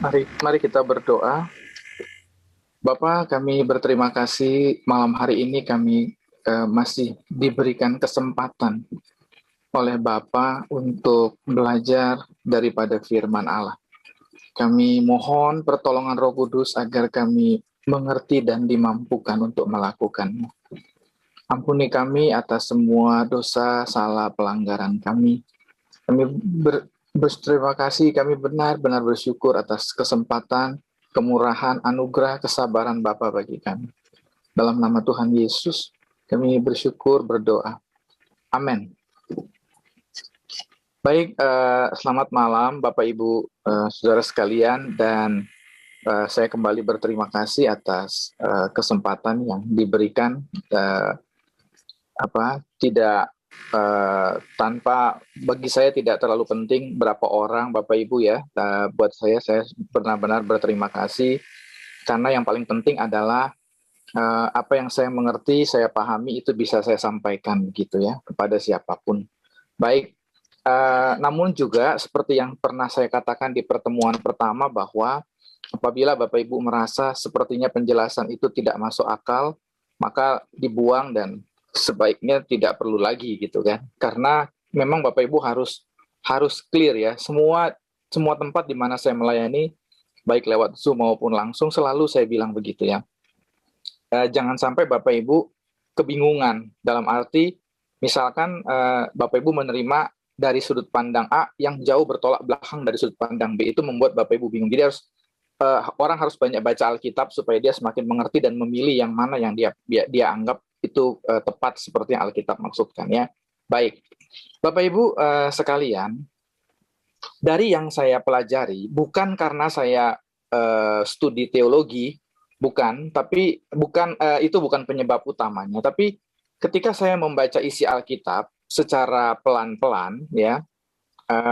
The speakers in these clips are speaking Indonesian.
Baik, mari kita berdoa. Bapa, kami berterima kasih malam hari ini kami masih diberikan kesempatan oleh Bapa untuk belajar daripada firman Allah. Kami mohon pertolongan Roh Kudus agar kami mengerti dan dimampukan untuk melakukannya. Ampuni kami atas semua dosa, salah, pelanggaran kami. Kami berterima kasih, kami benar-benar bersyukur atas kesempatan, kemurahan, anugerah, kesabaran Bapa bagi kami. Dalam nama Tuhan Yesus, kami bersyukur, berdoa. Amin. Baik, selamat malam Bapak Ibu, saudara sekalian, dan saya kembali berterima kasih atas kesempatan yang diberikan, tidak tanpa, bagi saya tidak terlalu penting berapa orang Bapak Ibu ya. Buat saya benar-benar berterima kasih, karena yang paling penting adalah apa yang saya mengerti, saya pahami, itu bisa saya sampaikan gitu ya kepada siapapun. Baik, namun juga seperti yang pernah saya katakan di pertemuan pertama, bahwa apabila Bapak Ibu merasa sepertinya penjelasan itu tidak masuk akal, maka dibuang dan sebaiknya tidak perlu lagi gitu kan. Karena memang Bapak Ibu harus clear ya. Semua tempat di mana saya melayani, baik lewat Zoom maupun langsung, selalu saya bilang begitu ya. Jangan sampai Bapak Ibu kebingungan, dalam arti misalkan Bapak Ibu menerima dari sudut pandang A yang jauh bertolak belakang dari sudut pandang B, itu membuat Bapak Ibu bingung. Jadi orang harus banyak baca Alkitab supaya dia semakin mengerti dan memilih yang mana yang dia anggap itu tepat seperti yang Alkitab maksudkan ya. Baik, Bapak Ibu sekalian, dari yang saya pelajari, bukan karena saya studi teologi, bukan, tapi itu bukan penyebab utamanya. Tapi ketika saya membaca isi Alkitab secara pelan-pelan ya,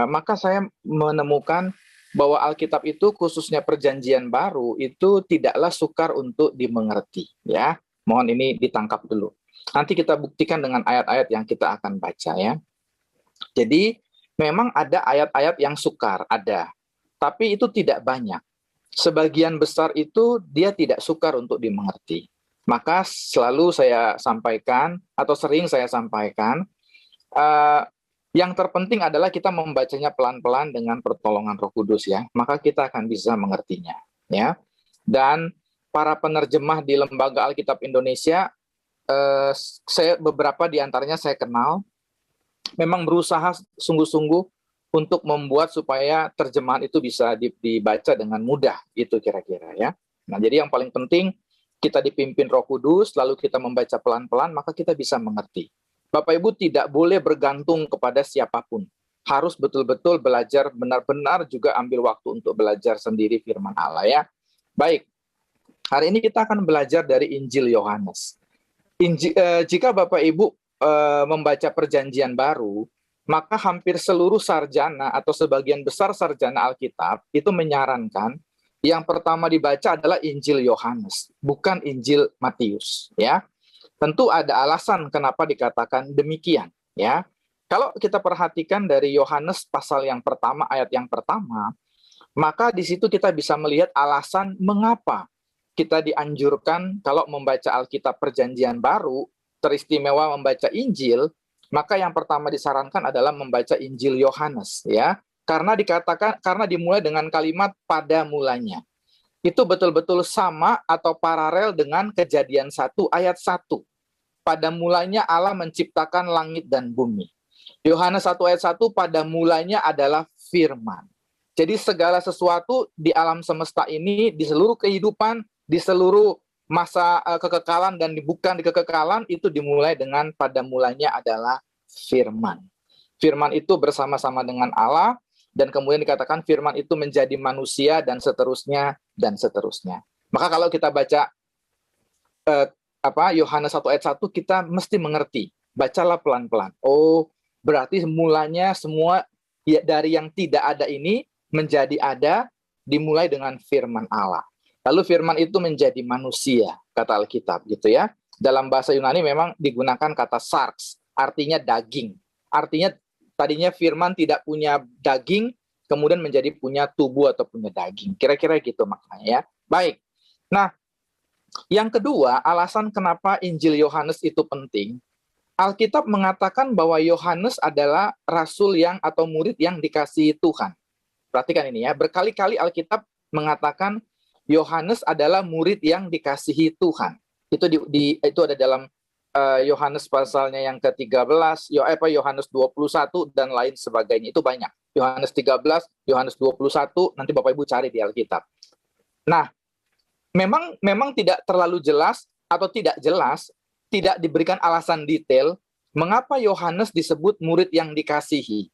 maka saya menemukan bahwa Alkitab itu, khususnya Perjanjian Baru, itu tidaklah sukar untuk dimengerti ya. Mohon ini ditangkap dulu. Nanti kita buktikan dengan ayat-ayat yang kita akan baca ya. Jadi memang ada ayat-ayat yang sukar, ada. Tapi itu tidak banyak. Sebagian besar itu dia tidak sukar untuk dimengerti. Maka selalu saya sampaikan, atau sering saya sampaikan, yang terpenting adalah kita membacanya pelan-pelan dengan pertolongan Roh Kudus ya. Maka kita akan bisa mengertinya ya. Dan para penerjemah di Lembaga Alkitab Indonesia, beberapa di antaranya saya kenal, memang berusaha sungguh-sungguh untuk membuat supaya terjemahan itu bisa dibaca dengan mudah, itu kira-kira ya. Nah, jadi yang paling penting kita dipimpin Roh Kudus, lalu kita membaca pelan-pelan, maka kita bisa mengerti. Bapak Ibu tidak boleh bergantung kepada siapapun. Harus betul-betul belajar, benar-benar juga ambil waktu untuk belajar sendiri firman Allah ya. Baik, hari ini kita akan belajar dari Injil Yohanes. Jika Bapak Ibu membaca Perjanjian Baru, maka hampir seluruh sarjana atau sebagian besar sarjana Alkitab itu menyarankan yang pertama dibaca adalah Injil Yohanes, bukan Injil Matius ya. Tentu ada alasan kenapa dikatakan demikian ya. Kalau kita perhatikan dari Yohanes pasal yang pertama, ayat yang pertama, maka di situ kita bisa melihat alasan mengapa kita dianjurkan kalau membaca Alkitab Perjanjian Baru, teristimewa membaca Injil, maka yang pertama disarankan adalah membaca Injil Yohanes ya. Karena dimulai dengan kalimat pada mulanya. Itu betul-betul sama atau paralel dengan Kejadian 1 ayat 1. Pada mulanya Allah menciptakan langit dan bumi. Yohanes 1 ayat 1, pada mulanya adalah firman. Jadi segala sesuatu di alam semesta ini, di seluruh kehidupan, di seluruh masa kekekalan dan bukan di kekekalan, itu dimulai dengan pada mulanya adalah firman. Firman itu bersama-sama dengan Allah, dan kemudian dikatakan firman itu menjadi manusia, dan seterusnya, dan seterusnya. Maka kalau kita baca Yohanes 1 ayat 1, kita mesti mengerti. Bacalah pelan-pelan. Oh, berarti mulanya semua ya, dari yang tidak ada ini menjadi ada, dimulai dengan firman Allah. Lalu firman itu menjadi manusia, kata Alkitab gitu ya. Dalam bahasa Yunani memang digunakan kata sarx, artinya daging. Artinya tadinya firman tidak punya daging, kemudian menjadi punya tubuh atau punya daging. Kira-kira gitu maknanya ya. Baik. Nah, yang kedua, alasan kenapa Injil Yohanes itu penting, Alkitab mengatakan bahwa Yohanes adalah rasul yang atau murid yang dikasihi Tuhan. Perhatikan ini ya, berkali-kali Alkitab mengatakan Yohanes adalah murid yang dikasihi Tuhan. Itu ada dalam Yohanes pasalnya yang ke-13, Yohanes 21 dan lain sebagainya. Itu banyak. Yohanes 13, Yohanes 21, nanti Bapak Ibu cari di Alkitab. Nah, memang tidak terlalu jelas atau tidak jelas, tidak diberikan alasan detail mengapa Yohanes disebut murid yang dikasihi.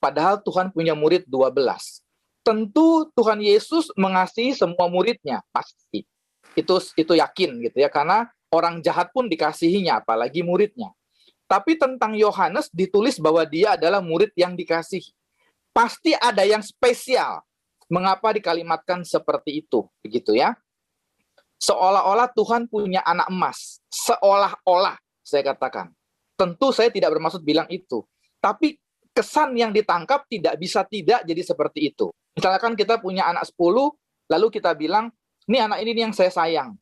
Padahal Tuhan punya murid 12. Tentu Tuhan Yesus mengasihi semua muridnya, pasti. Itu yakin gitu ya, karena orang jahat pun dikasihinya, apalagi muridnya. Tapi tentang Yohanes ditulis bahwa dia adalah murid yang dikasihi. Pasti ada yang spesial. Mengapa dikalimatkan seperti itu, begitu ya? Seolah-olah Tuhan punya anak emas. Seolah-olah, saya katakan. Tentu saya tidak bermaksud bilang itu. Tapi kesan yang ditangkap tidak bisa tidak jadi seperti itu. Misalkan kita punya anak 10, lalu kita bilang, ini anak ini yang saya sayang.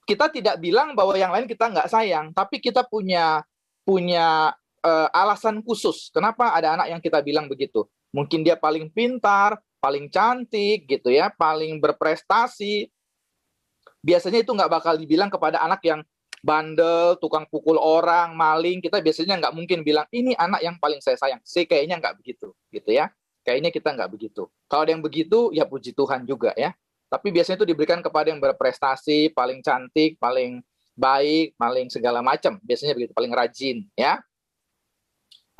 Kita tidak bilang bahwa yang lain kita nggak sayang, tapi kita punya alasan khusus. Kenapa ada anak yang kita bilang begitu? Mungkin dia paling pintar, paling cantik, gitu ya, paling berprestasi. Biasanya itu nggak bakal dibilang kepada anak yang bandel, tukang pukul orang, maling. Kita biasanya nggak mungkin bilang, ini anak yang paling saya sayang. Kayaknya nggak begitu, gitu ya. Kayaknya kita nggak begitu. Kalau ada yang begitu, ya puji Tuhan juga ya. Tapi biasanya itu diberikan kepada yang berprestasi, paling cantik, paling baik, paling segala macam. Biasanya begitu, paling rajin ya.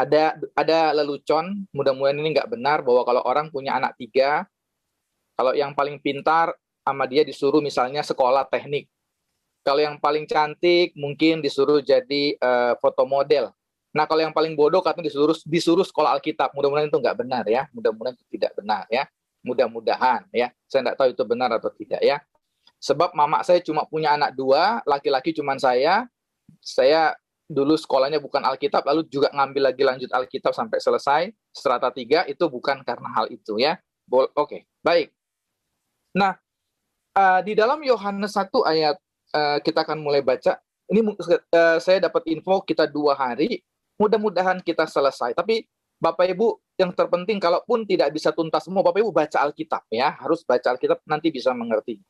Ada lelucon, mudah-mudahan ini nggak benar, bahwa kalau orang punya anak 3, kalau yang paling pintar sama dia disuruh misalnya sekolah teknik. Kalau yang paling cantik mungkin disuruh jadi foto model. Nah, kalau yang paling bodoh katanya disuruh sekolah Alkitab. Mudah-mudahan itu nggak benar ya. Mudah-mudahan itu tidak benar ya. Mudah-mudahan ya. Saya nggak tahu itu benar atau tidak ya. Sebab mama saya cuma punya anak 2, laki-laki cuma saya. Saya dulu sekolahnya bukan Alkitab, lalu juga ngambil lagi lanjut Alkitab sampai selesai. Strata 3 itu bukan karena hal itu ya. Oke, baik. Nah, di dalam Yohanes 1 ayat kita akan mulai baca. Ini saya dapat info kita 2 hari. Mudah-mudahan kita selesai. Tapi Bapak Ibu yang terpenting, kalaupun tidak bisa tuntas semua, Bapak Ibu baca Alkitab ya. Harus baca Alkitab, nanti bisa mengerti.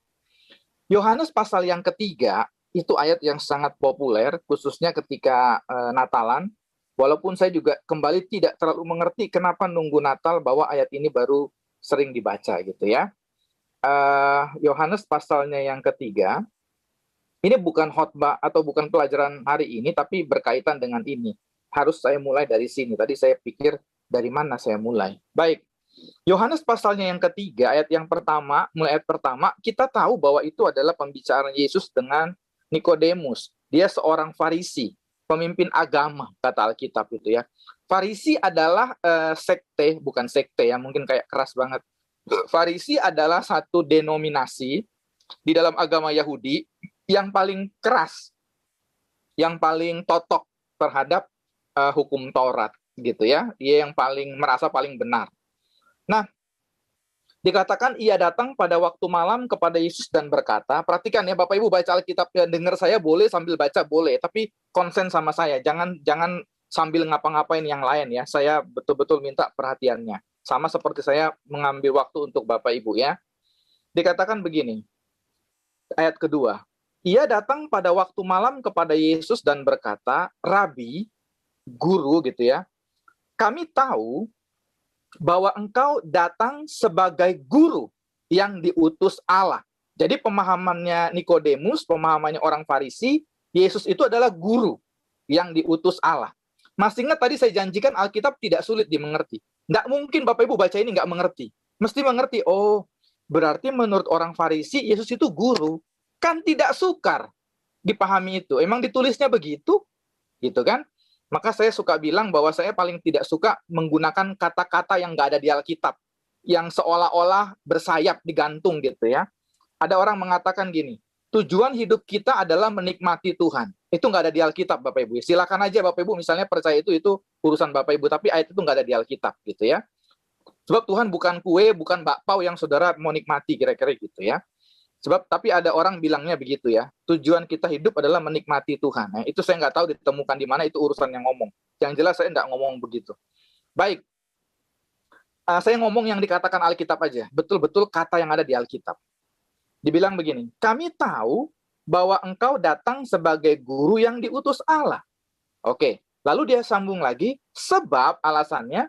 Yohanes pasal yang ketiga, itu ayat yang sangat populer, khususnya ketika Natalan. Walaupun saya juga kembali tidak terlalu mengerti kenapa nunggu Natal bahwa ayat ini baru sering dibaca gitu ya. Yohanes pasalnya yang ketiga, ini bukan khotbah atau bukan pelajaran hari ini, tapi berkaitan dengan ini. Harus saya mulai dari sini. Tadi saya pikir dari mana saya mulai. Baik, Yohanes pasalnya yang ketiga, ayat yang pertama, mulai ayat pertama, kita tahu bahwa itu adalah pembicaraan Yesus dengan Nikodemus. Dia seorang Farisi, pemimpin agama, kata Alkitab itu ya. Farisi adalah sekte, bukan sekte ya, mungkin kayak keras banget. Farisi adalah satu denominasi di dalam agama Yahudi yang paling keras, yang paling totok terhadap hukum Taurat gitu ya. Dia yang paling merasa paling benar. Nah, dikatakan ia datang pada waktu malam kepada Yesus dan berkata, perhatikan ya Bapak Ibu baca Alkitab, ya, dengar saya boleh, sambil baca boleh, tapi konsen sama saya, jangan sambil ngapa-ngapain yang lain ya. Saya betul-betul minta perhatiannya. Sama seperti saya mengambil waktu untuk Bapak Ibu ya. Dikatakan begini, ayat kedua, ia datang pada waktu malam kepada Yesus dan berkata, Rabi, guru gitu ya, kami tahu bahwa engkau datang sebagai guru yang diutus Allah. Jadi pemahamannya Nikodemus, pemahamannya orang Farisi, Yesus itu adalah guru yang diutus Allah. Masih ingat tadi saya janjikan Alkitab tidak sulit dimengerti. Nggak mungkin Bapak Ibu baca ini nggak mengerti. Mesti mengerti, oh berarti menurut orang Farisi, Yesus itu guru. Kan tidak sukar dipahami itu. Emang ditulisnya begitu? Gitu kan? Maka saya suka bilang bahwa saya paling tidak suka menggunakan kata-kata yang nggak ada di Alkitab. Yang seolah-olah bersayap digantung gitu ya. Ada orang mengatakan gini, tujuan hidup kita adalah menikmati Tuhan. Itu nggak ada di Alkitab Bapak Ibu. Silakan aja Bapak Ibu misalnya percaya itu urusan Bapak Ibu. Tapi ayat itu nggak ada di Alkitab gitu ya. Sebab Tuhan bukan kue, bukan bakpao yang saudara mau nikmati, kira-kira gitu ya. Sebab tapi ada orang bilangnya begitu ya. Tujuan kita hidup adalah menikmati Tuhan. Nah, itu saya nggak tahu ditemukan di mana, itu urusan yang ngomong. Yang jelas saya nggak ngomong begitu. Baik, saya ngomong yang dikatakan Alkitab aja. Betul-betul kata yang ada di Alkitab. Dibilang begini, kami tahu bahwa engkau datang sebagai guru yang diutus Allah. Oke, lalu dia sambung lagi, sebab alasannya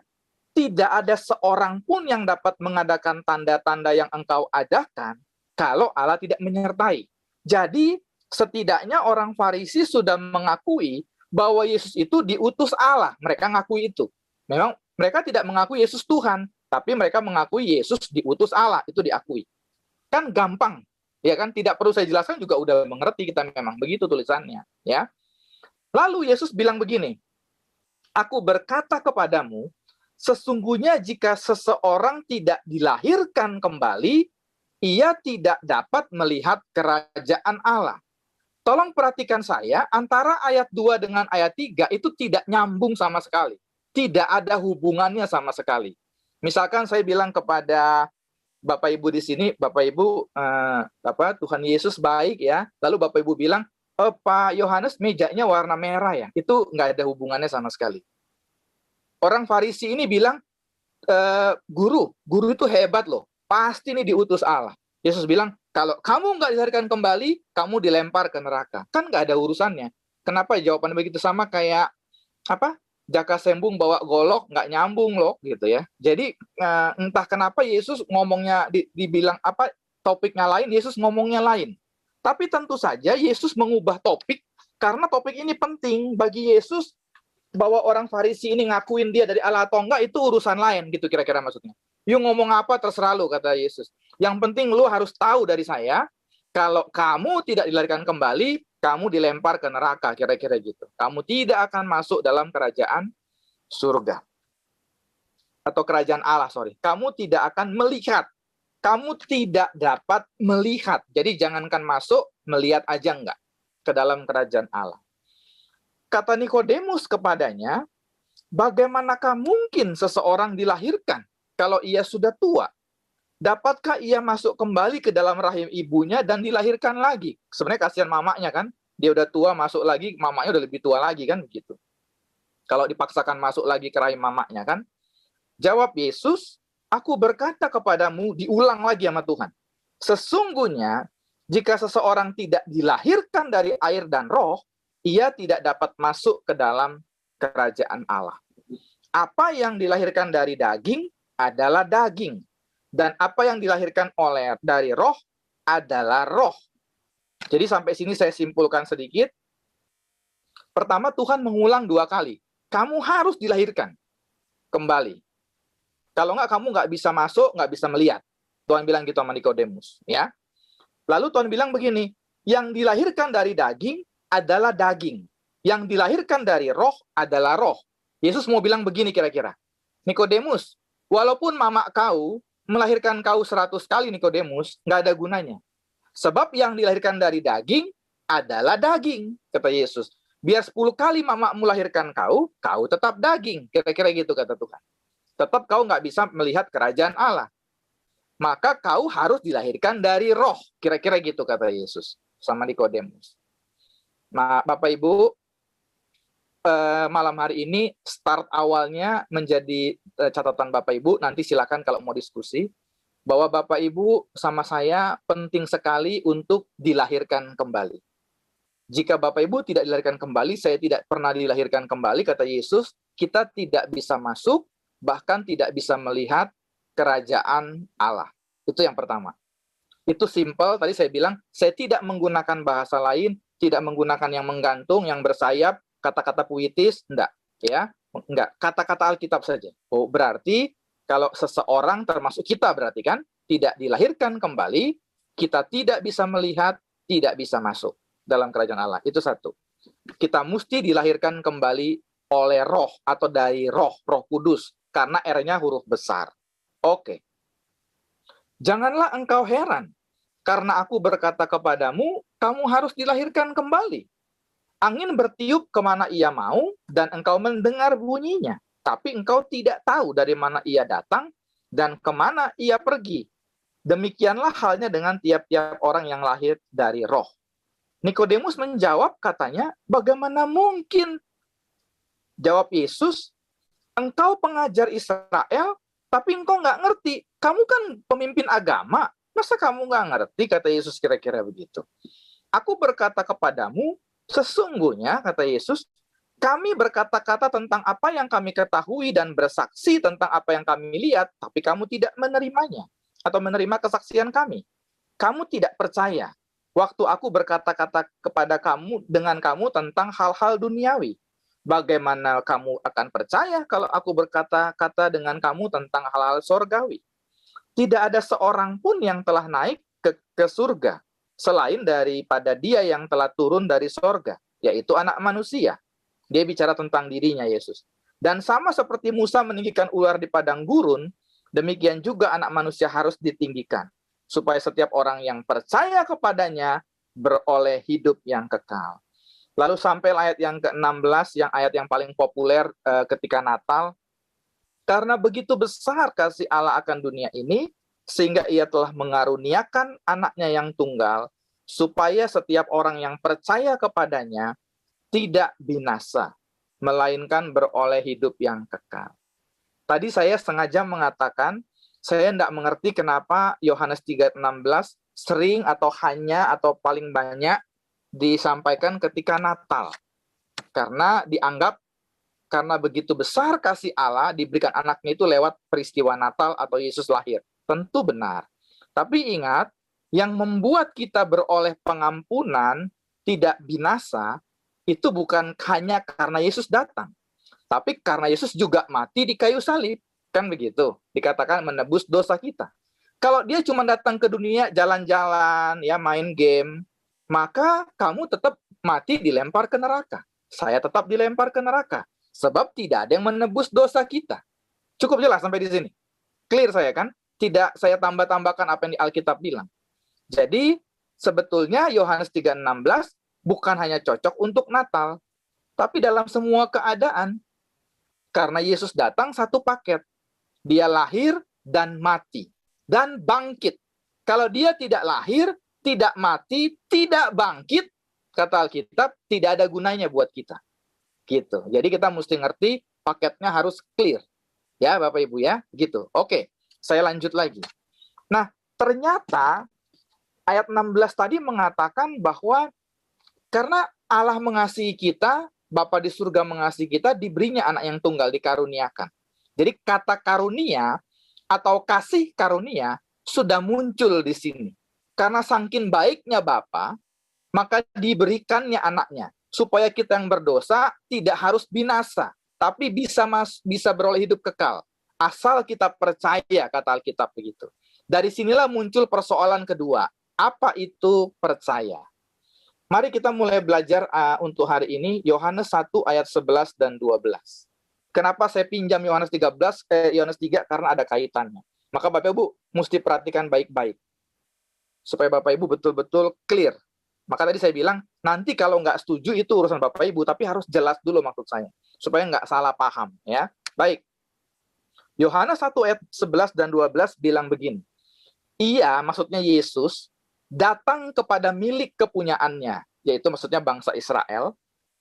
tidak ada seorang pun yang dapat mengadakan tanda-tanda yang engkau adakan kalau Allah tidak menyertai. Jadi, setidaknya orang Farisi sudah mengakui bahwa Yesus itu diutus Allah. Mereka ngakui itu. Memang mereka tidak mengakui Yesus Tuhan, tapi mereka mengakui Yesus diutus Allah. Itu diakui. Kan gampang, ya kan? Tidak perlu saya jelaskan juga udah mengerti kita, memang begitu tulisannya, ya. Lalu Yesus bilang begini, aku berkata kepadamu, sesungguhnya jika seseorang tidak dilahirkan kembali, ia tidak dapat melihat kerajaan Allah. Tolong perhatikan saya, antara ayat 2 dengan ayat 3 itu tidak nyambung sama sekali. Tidak ada hubungannya sama sekali. Misalkan saya bilang kepada Bapak Ibu di sini, Bapak Ibu, Tuhan Yesus baik ya. Lalu Bapak Ibu bilang, Pak Yohanes mejanya warna merah ya. Itu nggak ada hubungannya sama sekali. Orang Farisi ini bilang, guru itu hebat loh. Pasti ini diutus Allah. Yesus bilang, kalau kamu nggak dilahirkan kembali, kamu dilempar ke neraka. Kan nggak ada urusannya. Kenapa jawabannya begitu? Sama kayak apa? Jaka sembung bawa golok, nggak nyambung loh, gitu ya. Jadi entah kenapa Yesus ngomongnya dibilang apa, topiknya lain, Yesus ngomongnya lain. Tapi tentu saja Yesus mengubah topik karena topik ini penting bagi Yesus. Bahwa orang Farisi ini ngakuin dia dari Allah atau enggak, itu urusan lain, gitu kira-kira maksudnya. You ngomong apa terserah lu, kata Yesus. Yang penting lu harus tahu dari saya, kalau kamu tidak dilahirkan kembali, kamu dilempar ke neraka, kira-kira gitu. Kamu tidak akan masuk dalam kerajaan surga. Atau kerajaan Allah, sorry. Kamu tidak akan melihat. Kamu tidak dapat melihat. Jadi jangankan masuk, melihat aja enggak ke dalam kerajaan Allah. Kata Nikodemus kepadanya, bagaimanakah mungkin seseorang dilahirkan kalau ia sudah tua? Dapatkah ia masuk kembali ke dalam rahim ibunya dan dilahirkan lagi? Sebenarnya kasihan mamanya kan, dia udah tua masuk lagi, mamanya udah lebih tua lagi kan begitu. Kalau dipaksakan masuk lagi ke rahim mamanya kan. Jawab Yesus, aku berkata kepadamu, diulang lagi sama Tuhan. Sesungguhnya jika seseorang tidak dilahirkan dari air dan roh, ia tidak dapat masuk ke dalam kerajaan Allah. Apa yang dilahirkan dari daging adalah daging. Dan apa yang dilahirkan dari roh adalah roh. Jadi sampai sini saya simpulkan sedikit. Pertama, Tuhan mengulang 2 kali. Kamu harus dilahirkan kembali. Kalau enggak, kamu nggak bisa masuk, nggak bisa melihat. Tuhan bilang gitu sama Nikodemus. Ya. Lalu Tuhan bilang begini, yang dilahirkan dari daging adalah daging. Yang dilahirkan dari roh adalah roh. Yesus mau bilang begini kira-kira. Nikodemus, walaupun mama kau melahirkan kau 100 kali, Nikodemus, nggak ada gunanya. Sebab yang dilahirkan dari daging adalah daging, kata Yesus. Biar 10 kali mama melahirkan kau, kau tetap daging. Kira-kira gitu kata Tuhan. Tetap kau nggak bisa melihat kerajaan Allah. Maka kau harus dilahirkan dari roh. Kira-kira gitu kata Yesus sama Nikodemus. Nah, Bapak Ibu, malam hari ini start awalnya menjadi catatan Bapak Ibu. Nanti silakan kalau mau diskusi. Bahwa Bapak Ibu sama saya penting sekali untuk dilahirkan kembali. Jika Bapak Ibu tidak dilahirkan kembali, saya tidak pernah dilahirkan kembali, kata Yesus, kita tidak bisa masuk, bahkan tidak bisa melihat kerajaan Allah. Itu yang pertama. Itu simple, tadi saya bilang, saya tidak menggunakan bahasa lain, tidak menggunakan yang menggantung, yang bersayap, kata-kata puitis, enggak, ya, enggak, kata-kata Alkitab saja. Oh, berarti kalau seseorang termasuk kita berarti kan tidak dilahirkan kembali, kita tidak bisa melihat, tidak bisa masuk dalam kerajaan Allah. Itu satu. Kita mesti dilahirkan kembali oleh roh atau dari roh kudus, karena R-nya huruf besar. Oke. Janganlah engkau heran, karena aku berkata kepadamu, kamu harus dilahirkan kembali. Angin bertiup kemana ia mau, dan engkau mendengar bunyinya. Tapi engkau tidak tahu dari mana ia datang, dan kemana ia pergi. Demikianlah halnya dengan tiap-tiap orang yang lahir dari roh. Nikodemus menjawab, katanya, bagaimana mungkin? Jawab Yesus, engkau pengajar Israel, tapi engkau nggak ngerti. Kamu kan pemimpin agama, masa kamu nggak ngerti? Kata Yesus kira-kira begitu. Aku berkata kepadamu, sesungguhnya, kata Yesus, kami berkata-kata tentang apa yang kami ketahui dan bersaksi tentang apa yang kami lihat, tapi kamu tidak menerimanya atau menerima kesaksian kami. Kamu tidak percaya waktu aku berkata-kata kepada kamu dengan kamu tentang hal-hal duniawi. Bagaimana kamu akan percaya kalau aku berkata-kata dengan kamu tentang hal-hal sorgawi? Tidak ada seorang pun yang telah naik ke surga selain daripada dia yang telah turun dari sorga, yaitu anak manusia. Dia bicara tentang dirinya, Yesus. Dan sama seperti Musa meninggikan ular di padang gurun, demikian juga anak manusia harus ditinggikan, supaya setiap orang yang percaya kepadanya beroleh hidup yang kekal. Lalu sampai ayat yang ke-16, yang ayat yang paling populer ketika Natal. Karena begitu besar kasih Allah akan dunia ini, sehingga ia telah mengaruniakan anaknya yang tunggal, supaya setiap orang yang percaya kepadanya tidak binasa, melainkan beroleh hidup yang kekal. Tadi saya sengaja mengatakan, saya tidak mengerti kenapa Yohanes 3:16 sering atau hanya atau paling banyak disampaikan ketika Natal. Karena dianggap, karena begitu besar kasih Allah diberikan anaknya itu lewat peristiwa Natal atau Yesus lahir. Tentu benar. Tapi ingat, yang membuat kita beroleh pengampunan tidak binasa, itu bukan hanya karena Yesus datang, tapi karena Yesus juga mati di kayu salib. Kan begitu, dikatakan menebus dosa kita. Kalau dia cuma datang ke dunia jalan-jalan, ya main game, maka kamu tetap mati dilempar ke neraka. Saya tetap dilempar ke neraka. Sebab tidak ada yang menebus dosa kita. Cukup jelas sampai di sini. Clear saya kan? Tidak saya tambah-tambahkan apa yang di Alkitab bilang. Jadi sebetulnya Yohanes 3:16 bukan hanya cocok untuk Natal, tapi dalam semua keadaan. Karena Yesus datang satu paket. Dia lahir dan mati. Dan bangkit. Kalau dia tidak lahir, tidak mati, tidak bangkit, kata Alkitab, tidak ada gunanya buat kita. Gitu. Jadi kita mesti ngerti paketnya harus clear. Ya Bapak Ibu ya, gitu. Oke, saya lanjut lagi. Nah, ternyata ayat 16 tadi mengatakan bahwa karena Allah mengasihi kita, Bapa di surga mengasihi kita, diberinya anak yang tunggal, dikaruniakan. Jadi kata karunia atau kasih karunia sudah muncul di sini. Karena saking baiknya Bapa, maka diberikannya anaknya. Supaya kita yang berdosa tidak harus binasa, tapi bisa beroleh hidup kekal. Asal kita percaya, kata Alkitab begitu. Dari sinilah muncul persoalan kedua. Apa itu percaya? Mari kita mulai belajar untuk hari ini, Yohanes 1 ayat 11 dan 12. Kenapa saya pinjam Yohanes 3? Karena ada kaitannya. Maka Bapak Ibu mesti perhatikan baik-baik. Supaya Bapak Ibu betul-betul clear. Maka tadi saya bilang, nanti kalau nggak setuju itu urusan Bapak Ibu, tapi harus jelas dulu maksud saya. Supaya nggak salah paham. Ya, baik. Yohanes 1 ayat 11 dan 12 bilang begini. Ia, maksudnya Yesus, datang kepada milik kepunyaannya, yaitu maksudnya bangsa Israel,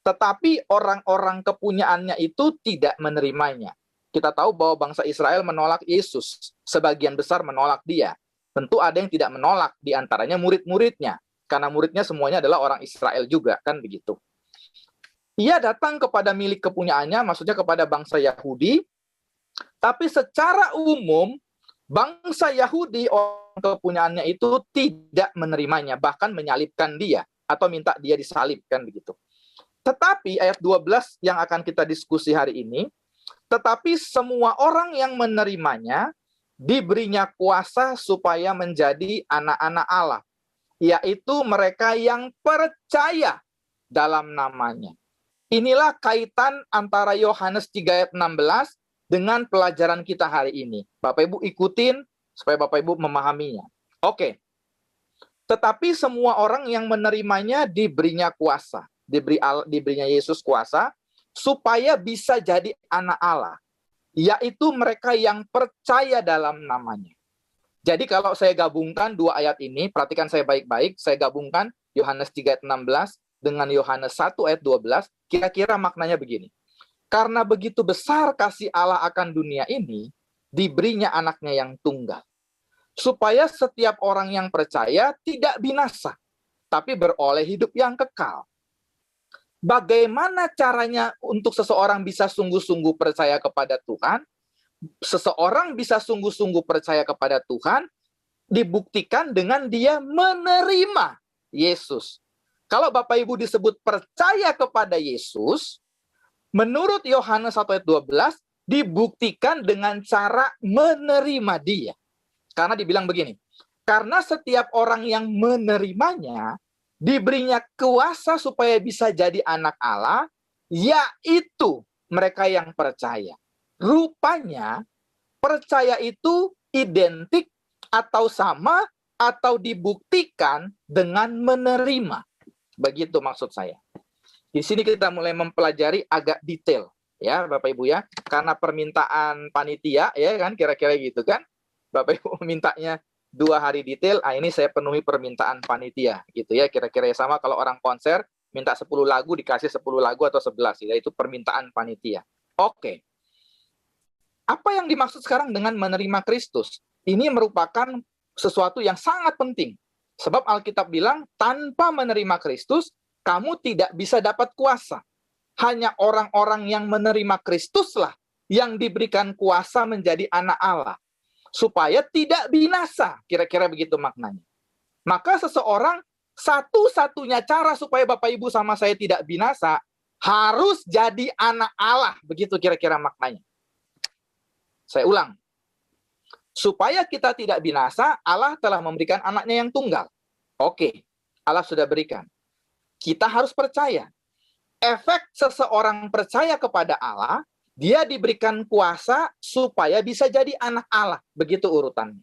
tetapi orang-orang kepunyaannya itu tidak menerimanya. Kita tahu bahwa bangsa Israel menolak Yesus, sebagian besar menolak dia. Tentu ada yang tidak menolak, diantaranya murid-muridnya, karena muridnya semuanya adalah orang Israel juga, kan begitu. Ia datang kepada milik kepunyaannya, maksudnya kepada bangsa Yahudi, tapi secara umum, bangsa Yahudi, orang kepunyaannya itu tidak menerimanya, bahkan menyalibkan dia, atau minta dia disalibkan begitu. Tetapi ayat 12 yang akan kita diskusi hari ini, tetapi semua orang yang menerimanya, diberinya kuasa supaya menjadi anak-anak Allah, yaitu mereka yang percaya dalam namanya. Inilah kaitan antara Yohanes 3 ayat 16 dengan pelajaran kita hari ini. Bapak Ibu ikutin supaya Bapak Ibu memahaminya. Oke. Tetapi semua orang yang menerimanya diberinya kuasa. Diberinya Yesus kuasa supaya bisa jadi anak Allah. yaitu mereka yang percaya dalam namanya. Jadi kalau saya gabungkan dua ayat ini, perhatikan saya baik-baik, saya gabungkan Yohanes 3 ayat 16 dengan Yohanes 1 ayat 12, kira-kira maknanya begini. Karena begitu besar kasih Allah akan dunia ini, diberinya anaknya yang tunggal. Supaya setiap orang yang percaya tidak binasa, tapi beroleh hidup yang kekal. Bagaimana caranya untuk seseorang bisa sungguh-sungguh percaya kepada Tuhan? Seseorang bisa sungguh-sungguh percaya kepada Tuhan dibuktikan dengan dia menerima Yesus. Kalau Bapak Ibu disebut percaya kepada Yesus, menurut Yohanes 1 ayat 12, dibuktikan dengan cara menerima dia. Karena dibilang begini, karena setiap orang yang menerimanya, diberinya kuasa supaya bisa jadi anak Allah, yaitu mereka yang percaya. Rupanya, percaya itu identik atau sama atau dibuktikan dengan menerima. Begitu maksud saya. Di sini kita mulai mempelajari agak detail, ya Bapak Ibu ya, karena permintaan panitia, ya kan, kira-kira gitu kan. Bapak Ibu mintanya 2 hari detail, ini saya penuhi permintaan panitia, gitu ya, kira-kira sama kalau orang konser, minta 10 lagu, dikasih 10 lagu atau 11, ya, itu permintaan panitia. Oke. Apa yang dimaksud sekarang dengan menerima Kristus? Ini merupakan sesuatu yang sangat penting. Sebab Alkitab bilang, tanpa menerima Kristus, kamu tidak bisa dapat kuasa. Hanya orang-orang yang menerima Kristuslah yang diberikan kuasa menjadi anak Allah. Supaya tidak binasa, kira-kira begitu maknanya. Maka seseorang, satu-satunya cara supaya Bapak Ibu sama saya tidak binasa, harus jadi anak Allah. Begitu kira-kira maknanya. Saya ulang. Supaya kita tidak binasa, Allah telah memberikan anaknya yang tunggal. Oke, Allah sudah berikan. Kita harus percaya. Efek seseorang percaya kepada Allah, dia diberikan kuasa supaya bisa jadi anak Allah. Begitu urutannya.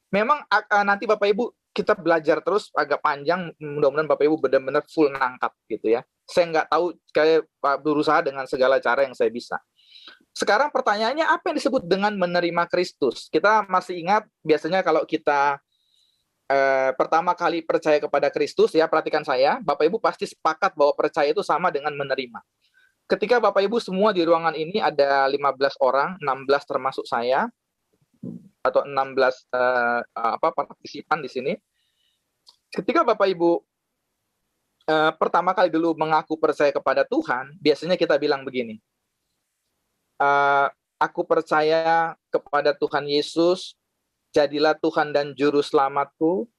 Memang nanti Bapak Ibu kita belajar terus agak panjang, mudah-mudahan Bapak Ibu benar-benar full nangkap gitu ya. Saya nggak tahu, kayak berusaha dengan segala cara yang saya bisa. Sekarang pertanyaannya, apa yang disebut dengan menerima Kristus? Kita masih ingat, biasanya kalau kita pertama kali percaya kepada Kristus, ya perhatikan saya, Bapak Ibu pasti sepakat bahwa percaya itu sama dengan menerima. Ketika Bapak Ibu semua di ruangan ini ada 15 orang, 16 termasuk saya, atau 16 partisipan di sini. Ketika Bapak Ibu pertama kali dulu mengaku percaya kepada Tuhan, biasanya kita bilang begini, aku percaya kepada Tuhan Yesus, jadilah Tuhan dan Juru Selamatku.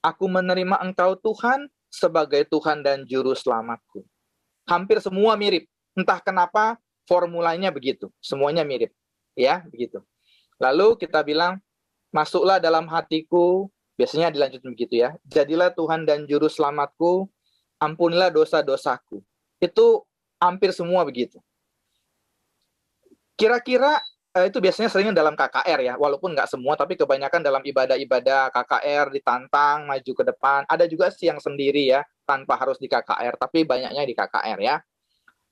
Aku menerima Engkau Tuhan sebagai Tuhan dan Juru Selamatku. Hampir semua mirip. Entah kenapa formulanya begitu. Semuanya mirip. Ya, begitu. Lalu kita bilang, masuklah dalam hatiku. Biasanya dilanjutkan begitu ya. Jadilah Tuhan dan Juru Selamatku. Ampunilah dosa-dosaku. Itu hampir semua begitu. Kira-kira itu biasanya seringnya dalam KKR ya, walaupun nggak semua, tapi kebanyakan dalam ibadah-ibadah KKR ditantang, maju ke depan. Ada juga sih yang sendiri ya, tanpa harus di KKR, tapi banyaknya di KKR ya.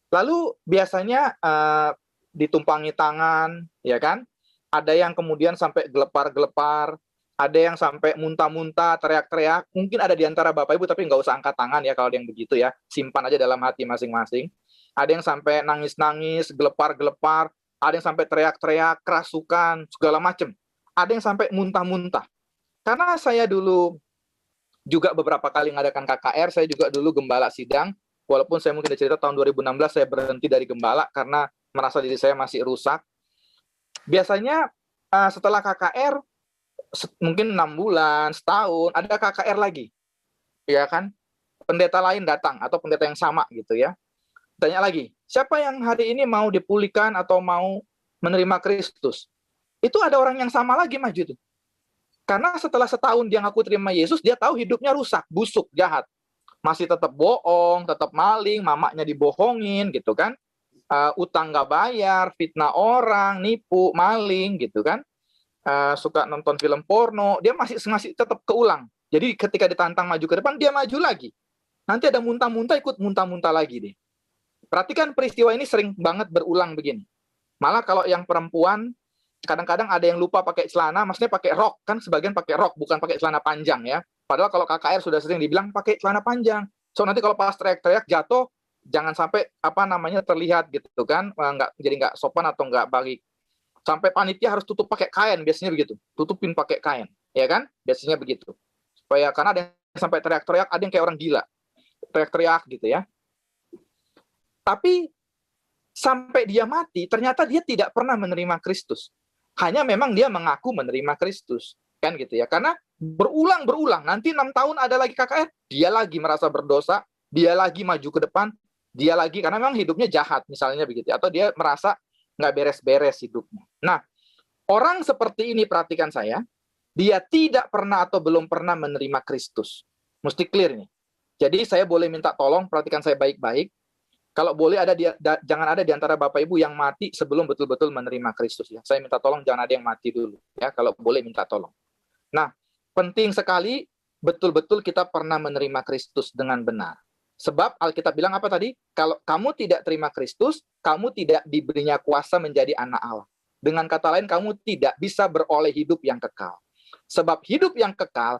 Lalu biasanya ditumpangi tangan, ya kan? Ada yang kemudian sampai gelepar-gelepar, ada yang sampai muntah-muntah, teriak-teriak. Mungkin ada di antara Bapak Ibu, tapi nggak usah angkat tangan ya kalau ada yang begitu ya. Simpan aja dalam hati masing-masing. Ada yang sampai nangis-nangis, gelepar-gelepar. Ada yang sampai teriak-teriak, kerasukan, segala macam. Ada yang sampai muntah-muntah. Karena saya dulu juga beberapa kali mengadakan KKR, saya juga dulu gembala sidang. Walaupun saya mungkin ada cerita tahun 2016 saya berhenti dari gembala karena merasa diri saya masih rusak. Biasanya setelah KKR, mungkin 6 bulan, setahun, ada KKR lagi. Ya kan? Pendeta lain datang, atau pendeta yang sama gitu ya. Tanya lagi, siapa yang hari ini mau dipulihkan atau mau menerima Kristus? Itu ada orang yang sama lagi maju tuh. Karena setelah setahun dia ngaku terima Yesus, dia tahu hidupnya rusak, busuk, jahat. Masih tetap bohong, tetap maling, mamaknya dibohongin gitu kan. Utang nggak bayar, fitnah orang, nipu, maling gitu kan. Suka nonton film porno, dia masih tetap keulang. Jadi ketika ditantang maju ke depan, dia maju lagi. Nanti ada muntah-muntah, ikut muntah-muntah lagi deh. Perhatikan peristiwa ini sering banget berulang begini. Malah kalau yang perempuan, kadang-kadang ada yang lupa pakai celana, maksudnya pakai rok, kan sebagian pakai rok, bukan pakai celana panjang ya. Padahal kalau KKR sudah sering dibilang pakai celana panjang. So nanti kalau pas teriak-teriak jatuh, jangan sampai terlihat gitu kan, jadi nggak sopan atau nggak baik. Sampai panitia harus tutup pakai kain, biasanya begitu. Tutupin pakai kain, ya kan? Biasanya begitu. Supaya karena ada yang sampai teriak-teriak, ada yang kayak orang gila. Teriak-teriak gitu ya. Tapi sampai dia mati, ternyata dia tidak pernah menerima Kristus. Hanya memang dia mengaku menerima Kristus. Kan gitu ya. Karena berulang-berulang. Nanti 6 tahun ada lagi KKR, dia lagi merasa berdosa, dia lagi maju ke depan, dia lagi, karena memang hidupnya jahat, misalnya begitu. Atau dia merasa nggak beres-beres hidupnya. Nah, orang seperti ini, perhatikan saya, dia tidak pernah atau belum pernah menerima Kristus. Mesti clear nih. Jadi saya boleh minta tolong, perhatikan saya baik-baik. Kalau boleh jangan ada di antara Bapak Ibu yang mati sebelum betul-betul menerima Kristus ya. Saya minta tolong jangan ada yang mati dulu ya, kalau boleh minta tolong. Nah, penting sekali betul-betul kita pernah menerima Kristus dengan benar. Sebab Alkitab bilang apa tadi? Kalau kamu tidak terima Kristus, kamu tidak diberinya kuasa menjadi anak Allah. Dengan kata lain, kamu tidak bisa beroleh hidup yang kekal. Sebab hidup yang kekal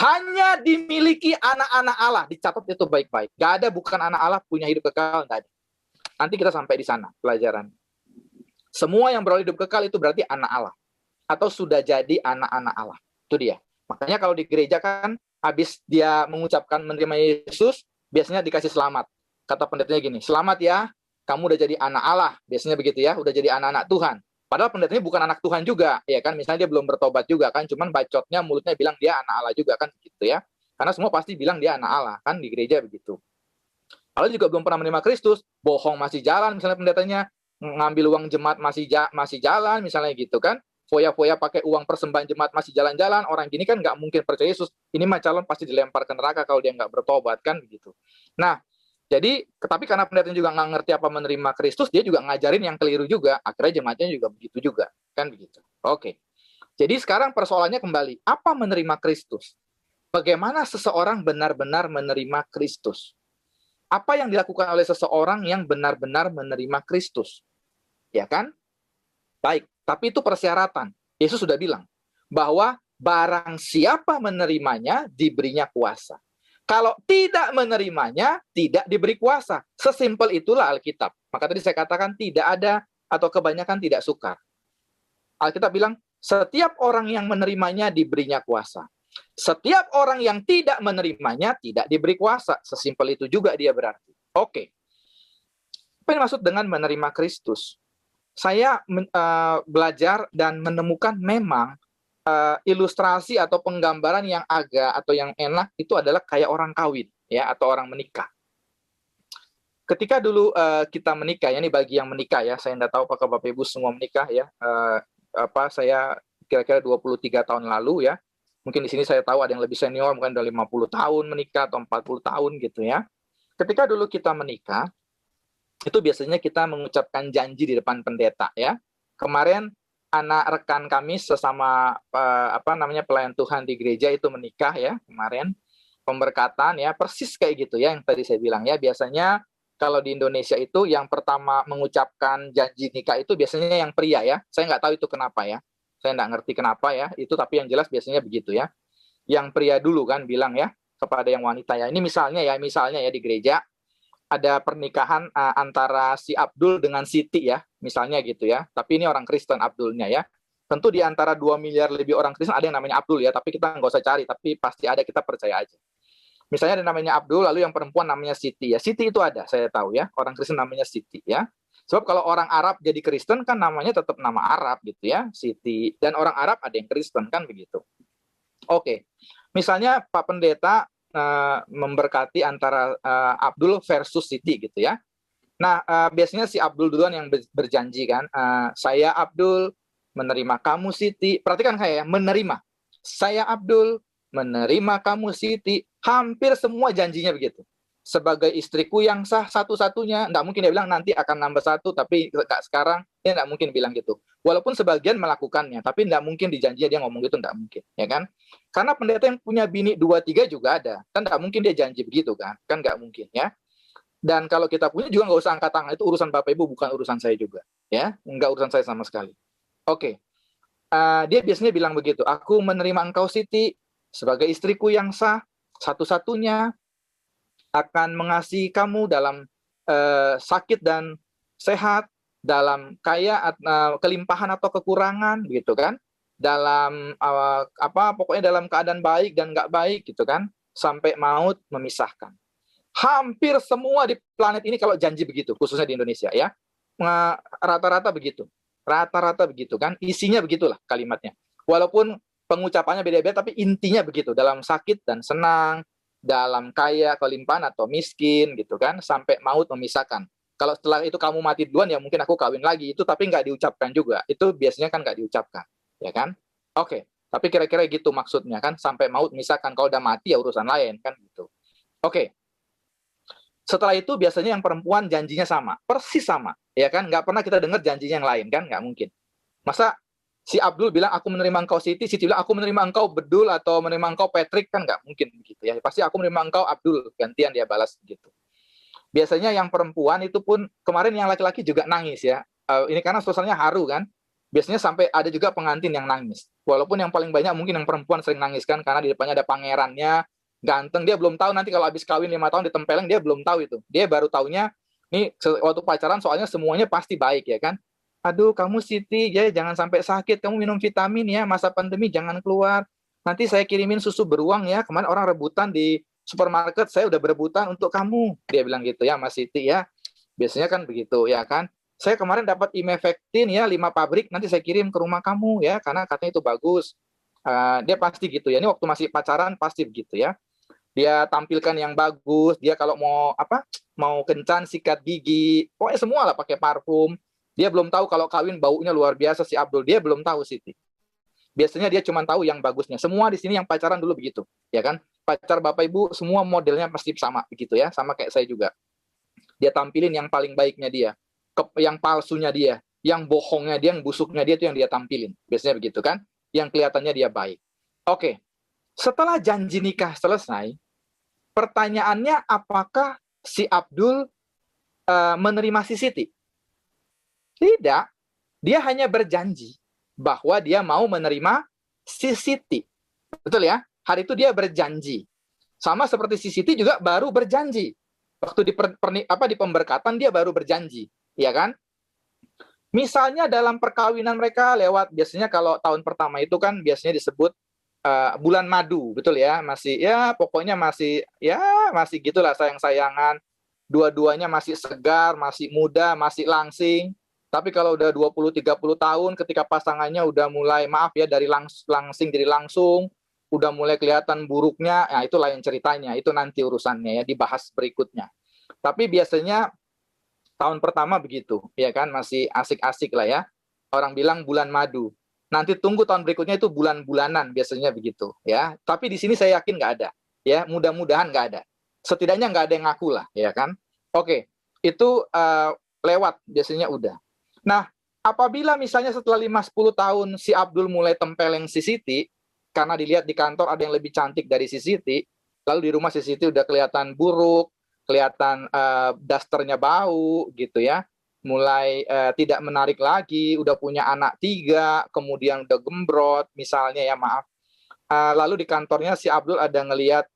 hanya dimiliki anak-anak Allah. Dicatat itu baik-baik. Gak ada bukan anak Allah punya hidup kekal, gak ada. Nanti kita sampai di sana pelajaran. Semua yang beroleh hidup kekal itu berarti anak Allah. Atau sudah jadi anak-anak Allah. Itu dia. Makanya kalau di gereja kan, habis dia mengucapkan menerima Yesus, biasanya dikasih selamat. Kata pendetanya gini, selamat ya, kamu udah jadi anak Allah. Biasanya begitu ya, udah jadi anak-anak Tuhan. Padahal pendetanya bukan anak Tuhan juga, ya kan? Misalnya dia belum bertobat juga kan, cuman bacotnya mulutnya bilang dia anak Allah juga kan, gitu ya. Karena semua pasti bilang dia anak Allah kan di gereja begitu. Kalau juga belum pernah menerima Kristus, bohong masih jalan, misalnya pendetanya ngambil uang jemaat masih jalan, misalnya gitu kan. Foya-foya pakai uang persembahan jemaat masih jalan-jalan, orang gini kan nggak mungkin percaya Yesus. Ini mah calon pasti dilempar ke neraka kalau dia nggak bertobat kan begitu. Nah, jadi, tapi karena pendetanya juga nggak ngerti apa menerima Kristus, dia juga ngajarin yang keliru juga. Akhirnya jemaatnya juga begitu juga. Kan begitu. Oke. Jadi sekarang persoalannya kembali. Apa menerima Kristus? Bagaimana seseorang benar-benar menerima Kristus? Apa yang dilakukan oleh seseorang yang benar-benar menerima Kristus? Ya kan? Baik. Tapi itu persyaratan. Yesus sudah bilang bahwa barang siapa menerimanya, diberinya kuasa. Kalau tidak menerimanya, tidak diberi kuasa. Sesimpel itulah Alkitab. Maka tadi saya katakan tidak ada atau kebanyakan tidak sukar. Alkitab bilang, setiap orang yang menerimanya diberinya kuasa. Setiap orang yang tidak menerimanya tidak diberi kuasa. Sesimpel itu juga dia berarti. Oke. Apa yang dimaksud dengan menerima Kristus? Saya belajar dan menemukan memang ilustrasi atau penggambaran yang agak atau yang enak itu adalah kayak orang kawin ya atau orang menikah. Ketika dulu kita menikah ya, ini bagi yang menikah ya, saya tidak tahu apakah Bapak Ibu semua menikah ya. Saya kira-kira 23 tahun lalu ya. Mungkin di sini saya tahu ada yang lebih senior, mungkin udah 50 tahun menikah atau 40 tahun gitu ya. Ketika dulu kita menikah, itu biasanya kita mengucapkan janji di depan pendeta ya. Kemarin anak rekan kami sesama pelayan Tuhan di gereja itu menikah ya kemarin, pemberkatan ya, persis kayak gitu ya yang tadi saya bilang ya. Biasanya kalau di Indonesia itu yang pertama mengucapkan janji nikah itu biasanya yang pria ya. Saya nggak tahu itu kenapa ya, saya nggak ngerti kenapa ya itu, tapi yang jelas biasanya begitu ya. Yang pria dulu kan bilang ya kepada yang wanita ya. Ini misalnya ya di gereja ada pernikahan antara si Abdul dengan Siti ya, misalnya gitu ya. Tapi ini orang Kristen Abdulnya ya. Tentu di antara 2 miliar lebih orang Kristen ada yang namanya Abdul ya, tapi kita nggak usah cari, tapi pasti ada, kita percaya aja. Misalnya ada namanya Abdul, lalu yang perempuan namanya Siti ya. Siti itu ada, saya tahu ya, orang Kristen namanya Siti ya. Sebab kalau orang Arab jadi Kristen kan namanya tetap nama Arab gitu ya, Siti. Dan orang Arab ada yang Kristen kan begitu. Oke, misalnya Pak Pendeta memberkati antara Abdul versus Siti gitu ya. Nah, biasanya si Abdul duluan yang berjanji kan, saya Abdul menerima kamu Siti. Perhatikan kayak ya, menerima. Saya Abdul menerima kamu Siti. Hampir semua janjinya begitu. Sebagai istriku yang sah satu-satunya, enggak mungkin dia bilang nanti akan nambah satu, tapi sekarang dia enggak mungkin bilang gitu. Walaupun sebagian melakukannya, tapi enggak mungkin di janjinya dia ngomong gitu, enggak mungkin, ya kan? Karena pendeta yang punya bini 2-3 juga ada, kan enggak mungkin dia janji begitu kan enggak mungkin ya. Dan kalau kita punya juga nggak usah angkat tangan, itu urusan Bapak Ibu, bukan urusan saya juga, ya, nggak urusan saya sama sekali. Oke, dia biasanya bilang begitu, aku menerima engkau Siti sebagai istriku yang sah, satu-satunya, akan mengasihi kamu dalam sakit dan sehat, dalam kaya, kelimpahan atau kekurangan, gitu kan, dalam pokoknya dalam keadaan baik dan nggak baik, gitu kan, sampai maut memisahkan. Hampir semua di planet ini kalau janji begitu, khususnya di Indonesia ya, rata-rata begitu, rata-rata begitu kan, isinya begitulah kalimatnya. Walaupun pengucapannya beda-beda, tapi intinya begitu, dalam sakit dan senang, dalam kaya, kelimpahan atau miskin, gitu kan, sampai maut memisahkan. Kalau setelah itu kamu mati duluan, ya mungkin aku kawin lagi, itu tapi nggak diucapkan juga, itu biasanya kan nggak diucapkan, ya kan? Oke, tapi kira-kira gitu maksudnya kan, sampai maut memisahkan. Kalau udah mati ya urusan lain kan gitu. Oke. Setelah itu biasanya yang perempuan janjinya sama, persis sama, ya kan? Nggak pernah kita dengar janjinya yang lain kan? Nggak mungkin. Masa si Abdul bilang aku menerima engkau Siti, Siti bilang aku menerima engkau Bedul atau menerima engkau Patrick, kan nggak mungkin begitu ya. Pasti aku menerima engkau Abdul, gantian dia balas gitu. Biasanya yang perempuan itu pun, kemarin yang laki-laki juga nangis ya. Ini karena suasananya haru kan. Biasanya sampai ada juga pengantin yang nangis. Walaupun yang paling banyak mungkin yang perempuan sering nangis kan, karena di depannya ada pangerannya, ganteng, dia belum tahu nanti kalau habis kawin 5 tahun ditempeleng, dia belum tahu itu. Dia baru taunya nih waktu pacaran, soalnya semuanya pasti baik ya kan. Aduh kamu Siti ya, jangan sampai sakit, kamu minum vitamin ya, masa pandemi jangan keluar. Nanti saya kirimin susu beruang ya. Kemarin orang rebutan di supermarket, saya udah berebutan untuk kamu. Dia bilang gitu ya Mas Siti ya. Biasanya kan begitu ya kan. Saya kemarin dapat Imefectin ya 5 pabrik, nanti saya kirim ke rumah kamu ya, karena katanya itu bagus. Dia pasti gitu ya. Ini waktu masih pacaran pasti begitu ya. Dia tampilkan yang bagus, dia kalau mau kencan sikat gigi, pokoknya semua lah, pakai parfum. Dia belum tahu kalau kawin baunya luar biasa si Abdul, dia belum tahu Siti. Biasanya dia cuma tahu yang bagusnya. Semua di sini yang pacaran dulu begitu, ya kan? Pacar Bapak Ibu semua modelnya pasti sama begitu ya, sama kayak saya juga. Dia tampilin yang paling baiknya dia, yang palsunya dia, yang bohongnya dia, yang busuknya dia, itu yang dia tampilin. Biasanya begitu kan? Yang kelihatannya dia baik. Oke, setelah janji nikah selesai, pertanyaannya apakah si Abdul menerima si Siti? Tidak. Dia hanya berjanji bahwa dia mau menerima si Siti. Betul ya? Hari itu dia berjanji. Sama seperti si Siti juga baru berjanji. Waktu di pemberkatan dia baru berjanji, ya kan? Misalnya dalam perkawinan mereka lewat, biasanya kalau tahun pertama itu kan biasanya disebut bulan madu, betul ya? Masih ya pokoknya masih gitulah, sayang-sayangan. Dua-duanya masih segar, masih muda, masih langsing. Tapi kalau udah 20-30 tahun, ketika pasangannya udah mulai, maaf ya, dari langsing jadi langsung, udah mulai kelihatan buruknya, nah itu lain ceritanya. Itu nanti urusannya ya, dibahas berikutnya. Tapi biasanya tahun pertama begitu, ya kan, masih asik-asik lah ya. Orang bilang bulan madu. Nanti tunggu tahun berikutnya itu bulan-bulanan, biasanya begitu ya. Tapi di sini saya yakin nggak ada, ya. Mudah-mudahan nggak ada. Setidaknya nggak ada yang ngaku lah, ya kan. Oke, itu lewat biasanya udah. Nah, apabila misalnya setelah 5-10 tahun si Abdul mulai tempeleng si Siti, karena dilihat di kantor ada yang lebih cantik dari si Siti, lalu di rumah si Siti udah kelihatan buruk, kelihatan dasternya bau gitu ya, mulai tidak menarik lagi, udah punya anak 3, kemudian udah gembrot misalnya ya, maaf. Lalu di kantornya si Abdul ada ngelihat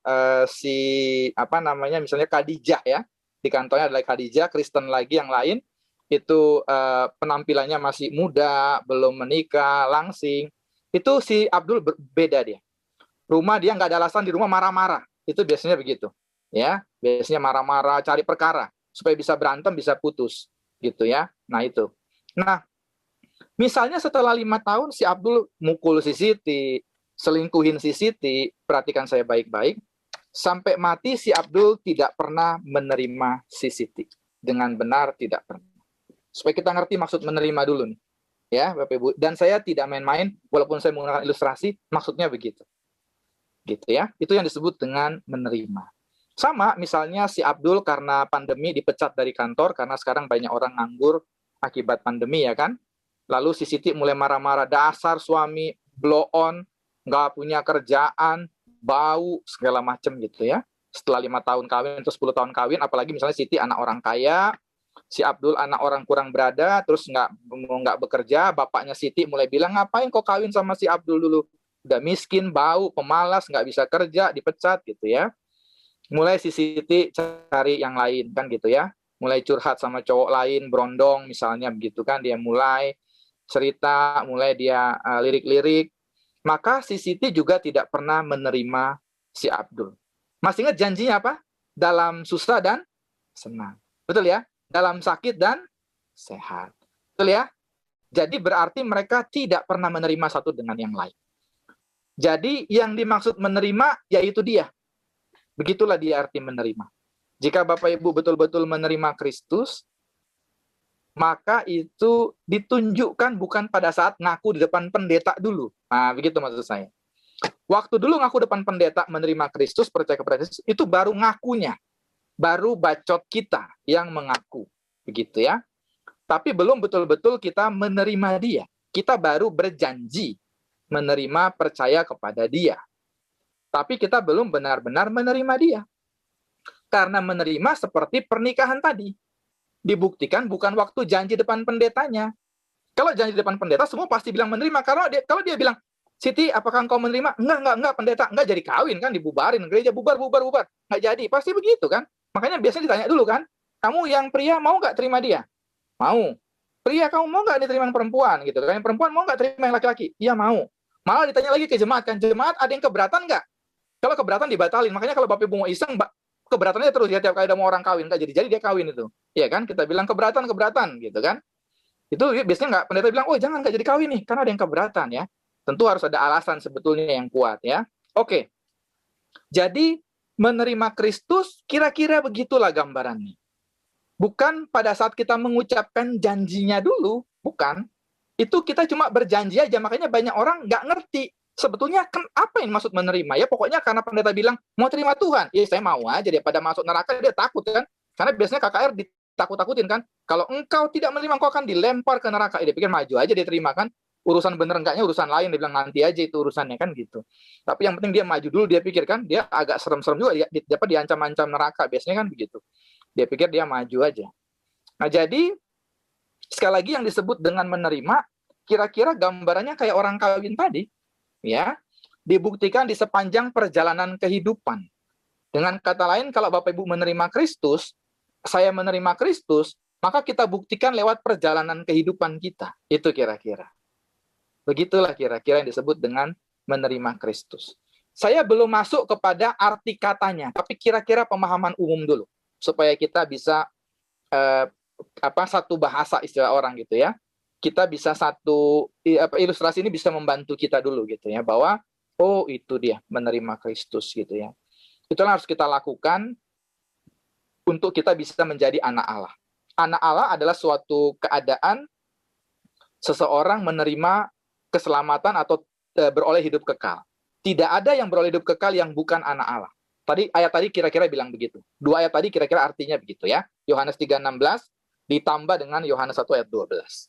misalnya Khadijah ya, di kantornya ada Khadijah, Kristen lagi yang lain, itu penampilannya masih muda, belum menikah, langsing. Itu si Abdul berbeda dia. Rumah dia nggak ada alasan, di rumah marah-marah. Itu biasanya begitu. Ya, biasanya marah-marah, cari perkara supaya bisa berantem, bisa putus gitu ya. Nah, itu. Nah, misalnya setelah 5 tahun si Abdul mukul si Siti, selingkuhin si Siti, perhatikan saya baik-baik, sampai mati si Abdul tidak pernah menerima si Siti. Dengan benar tidak pernah. Supaya kita ngerti maksud menerima dulu nih. Ya, Bapak Ibu. Dan saya tidak main-main, walaupun saya menggunakan ilustrasi, maksudnya begitu. Gitu ya. Itu yang disebut dengan menerima. Sama misalnya si Abdul karena pandemi dipecat dari kantor, karena sekarang banyak orang nganggur akibat pandemi ya kan. Lalu si Siti mulai marah-marah, dasar suami blow on, nggak punya kerjaan, bau, segala macam gitu ya. Setelah 5 tahun kawin atau 10 tahun kawin, apalagi misalnya Siti anak orang kaya, Si Abdul anak orang kurang berada, terus nggak bekerja, bapaknya Siti mulai bilang, ngapain kok kawin sama si Abdul dulu? Udah miskin, bau, pemalas, nggak bisa kerja, dipecat gitu ya. Mulai si Siti cari yang lain kan gitu ya. Mulai curhat sama cowok lain, berondong misalnya begitu kan. Dia mulai cerita, mulai dia lirik-lirik. Maka si Siti juga tidak pernah menerima si Abdul. Masih ingat janjinya apa? Dalam susah dan senang. Betul ya? Dalam sakit dan sehat. Betul ya? Jadi berarti mereka tidak pernah menerima satu dengan yang lain. Jadi yang dimaksud menerima yaitu dia. Begitulah dia arti menerima. Jika Bapak Ibu betul-betul menerima Kristus, maka itu ditunjukkan bukan pada saat ngaku di depan pendeta dulu. Nah, begitu maksud saya. Waktu dulu ngaku depan pendeta menerima Kristus, percaya kepada Kristus, itu baru ngakunya. Baru bacot kita yang mengaku. Begitu ya. Tapi belum betul-betul kita menerima dia. Kita baru berjanji menerima, percaya kepada dia. Tapi kita belum benar-benar menerima dia. Karena menerima seperti pernikahan tadi. Dibuktikan bukan waktu janji depan pendetanya. Kalau janji depan pendeta, semua pasti bilang menerima. Karena kalau dia bilang, Siti, apakah engkau menerima? Enggak, pendeta. Enggak jadi kawin kan, dibubarin. Gereja bubar. Enggak jadi. Pasti begitu kan. Makanya biasanya ditanya dulu kan, kamu yang pria mau nggak terima dia? Mau. Pria, kamu mau nggak diterima yang perempuan? Gitu kan. Yang perempuan mau nggak terima yang laki-laki? Iya mau. Malah ditanya lagi ke jemaat kan, jemaat ada yang keberatan nggak? Kalau keberatan dibatalin. Makanya kalau Bapak Ibu mau iseng, keberatannya terus ya, tiap kali ada mau orang kawin, nggak jadi dia kawin itu. Iya kan? Kita bilang keberatan gitu kan. Itu biasanya nggak, pendeta bilang, oh jangan, nggak jadi kawin nih, karena ada yang keberatan ya. Tentu harus ada alasan sebetulnya yang kuat ya. Oke. Jadi menerima Kristus kira-kira begitulah gambarannya. Bukan pada saat kita mengucapkan janjinya dulu, bukan. Itu kita cuma berjanji aja, makanya banyak orang nggak ngerti sebetulnya apa yang maksud menerima. Ya pokoknya karena pendeta bilang mau terima Tuhan, ya saya mau aja, dia pada masuk neraka dia takut kan. Karena biasanya KKR ditakut-takutin kan. Kalau engkau tidak menerima, engkau akan dilempar ke neraka. Dia pikir maju aja dia terima kan. Urusan bener enggaknya urusan lain, dia bilang nanti aja itu urusannya kan gitu. Tapi yang penting dia maju dulu, dia pikir kan, dia agak serem-serem juga, dia diancam-ancam neraka, biasanya kan begitu. Dia pikir dia maju aja. Nah jadi sekali lagi yang disebut dengan menerima, kira-kira gambarannya kayak orang kawin tadi, ya, dibuktikan di sepanjang perjalanan kehidupan. Dengan kata lain, kalau Bapak Ibu menerima Kristus, saya menerima Kristus, maka kita buktikan lewat perjalanan kehidupan kita. Itu kira-kira. Begitulah kira-kira yang disebut dengan menerima Kristus. Saya belum masuk kepada arti katanya, tapi kira-kira pemahaman umum dulu, supaya kita bisa satu bahasa istilah orang gitu ya. Kita bisa ilustrasi ini bisa membantu kita dulu gitu ya, bahwa oh itu dia menerima Kristus gitu ya. Itulah harus kita lakukan untuk kita bisa menjadi anak Allah. Anak Allah adalah suatu keadaan seseorang menerima keselamatan atau beroleh hidup kekal. Tidak ada yang beroleh hidup kekal yang bukan anak Allah. Ayat tadi kira-kira bilang begitu. Dua ayat tadi kira-kira artinya begitu ya. Yohanes 3:16 ditambah dengan Yohanes 1 ayat 12.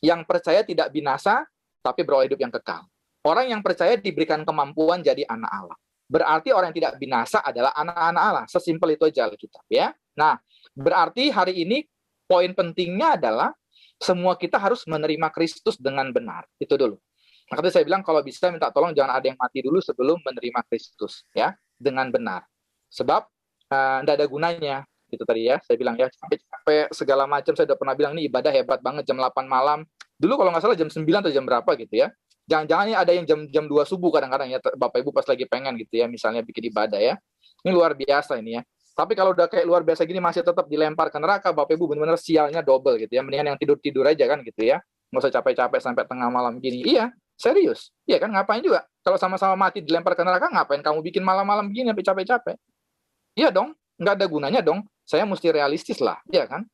Yang percaya tidak binasa, tapi beroleh hidup yang kekal. Orang yang percaya diberikan kemampuan jadi anak Allah. Berarti orang yang tidak binasa adalah anak-anak Allah. Sesimpel itu aja Alkitab ya. Nah, berarti hari ini poin pentingnya adalah semua kita harus menerima Kristus dengan benar. Itu dulu. Makanya saya bilang kalau bisa minta tolong jangan ada yang mati dulu sebelum menerima Kristus ya, dengan benar. Sebab tidak ada gunanya. Itu tadi ya, saya bilang ya, capek segala macam. Saya udah pernah bilang ini ibadah hebat banget jam 8 malam. Dulu kalau nggak salah jam 9 atau jam berapa gitu ya. Jangan-jangan ini ada yang jam 2 subuh kadang-kadang ya, Bapak Ibu pas lagi pengen gitu ya, misalnya bikin ibadah ya. Ini luar biasa ini ya. Tapi kalau udah kayak luar biasa gini masih tetap dilempar ke neraka, Bapak Ibu benar-benar sialnya double gitu ya. Mendingan yang tidur-tidur aja kan gitu ya. Nggak usah capek-capek sampai tengah malam gini. Iya, serius. Iya kan, ngapain juga? Kalau sama-sama mati dilempar ke neraka, ngapain kamu bikin malam-malam begini sampai capek-capek? Iya dong, nggak ada gunanya dong. Saya mesti realistis lah, ya kan?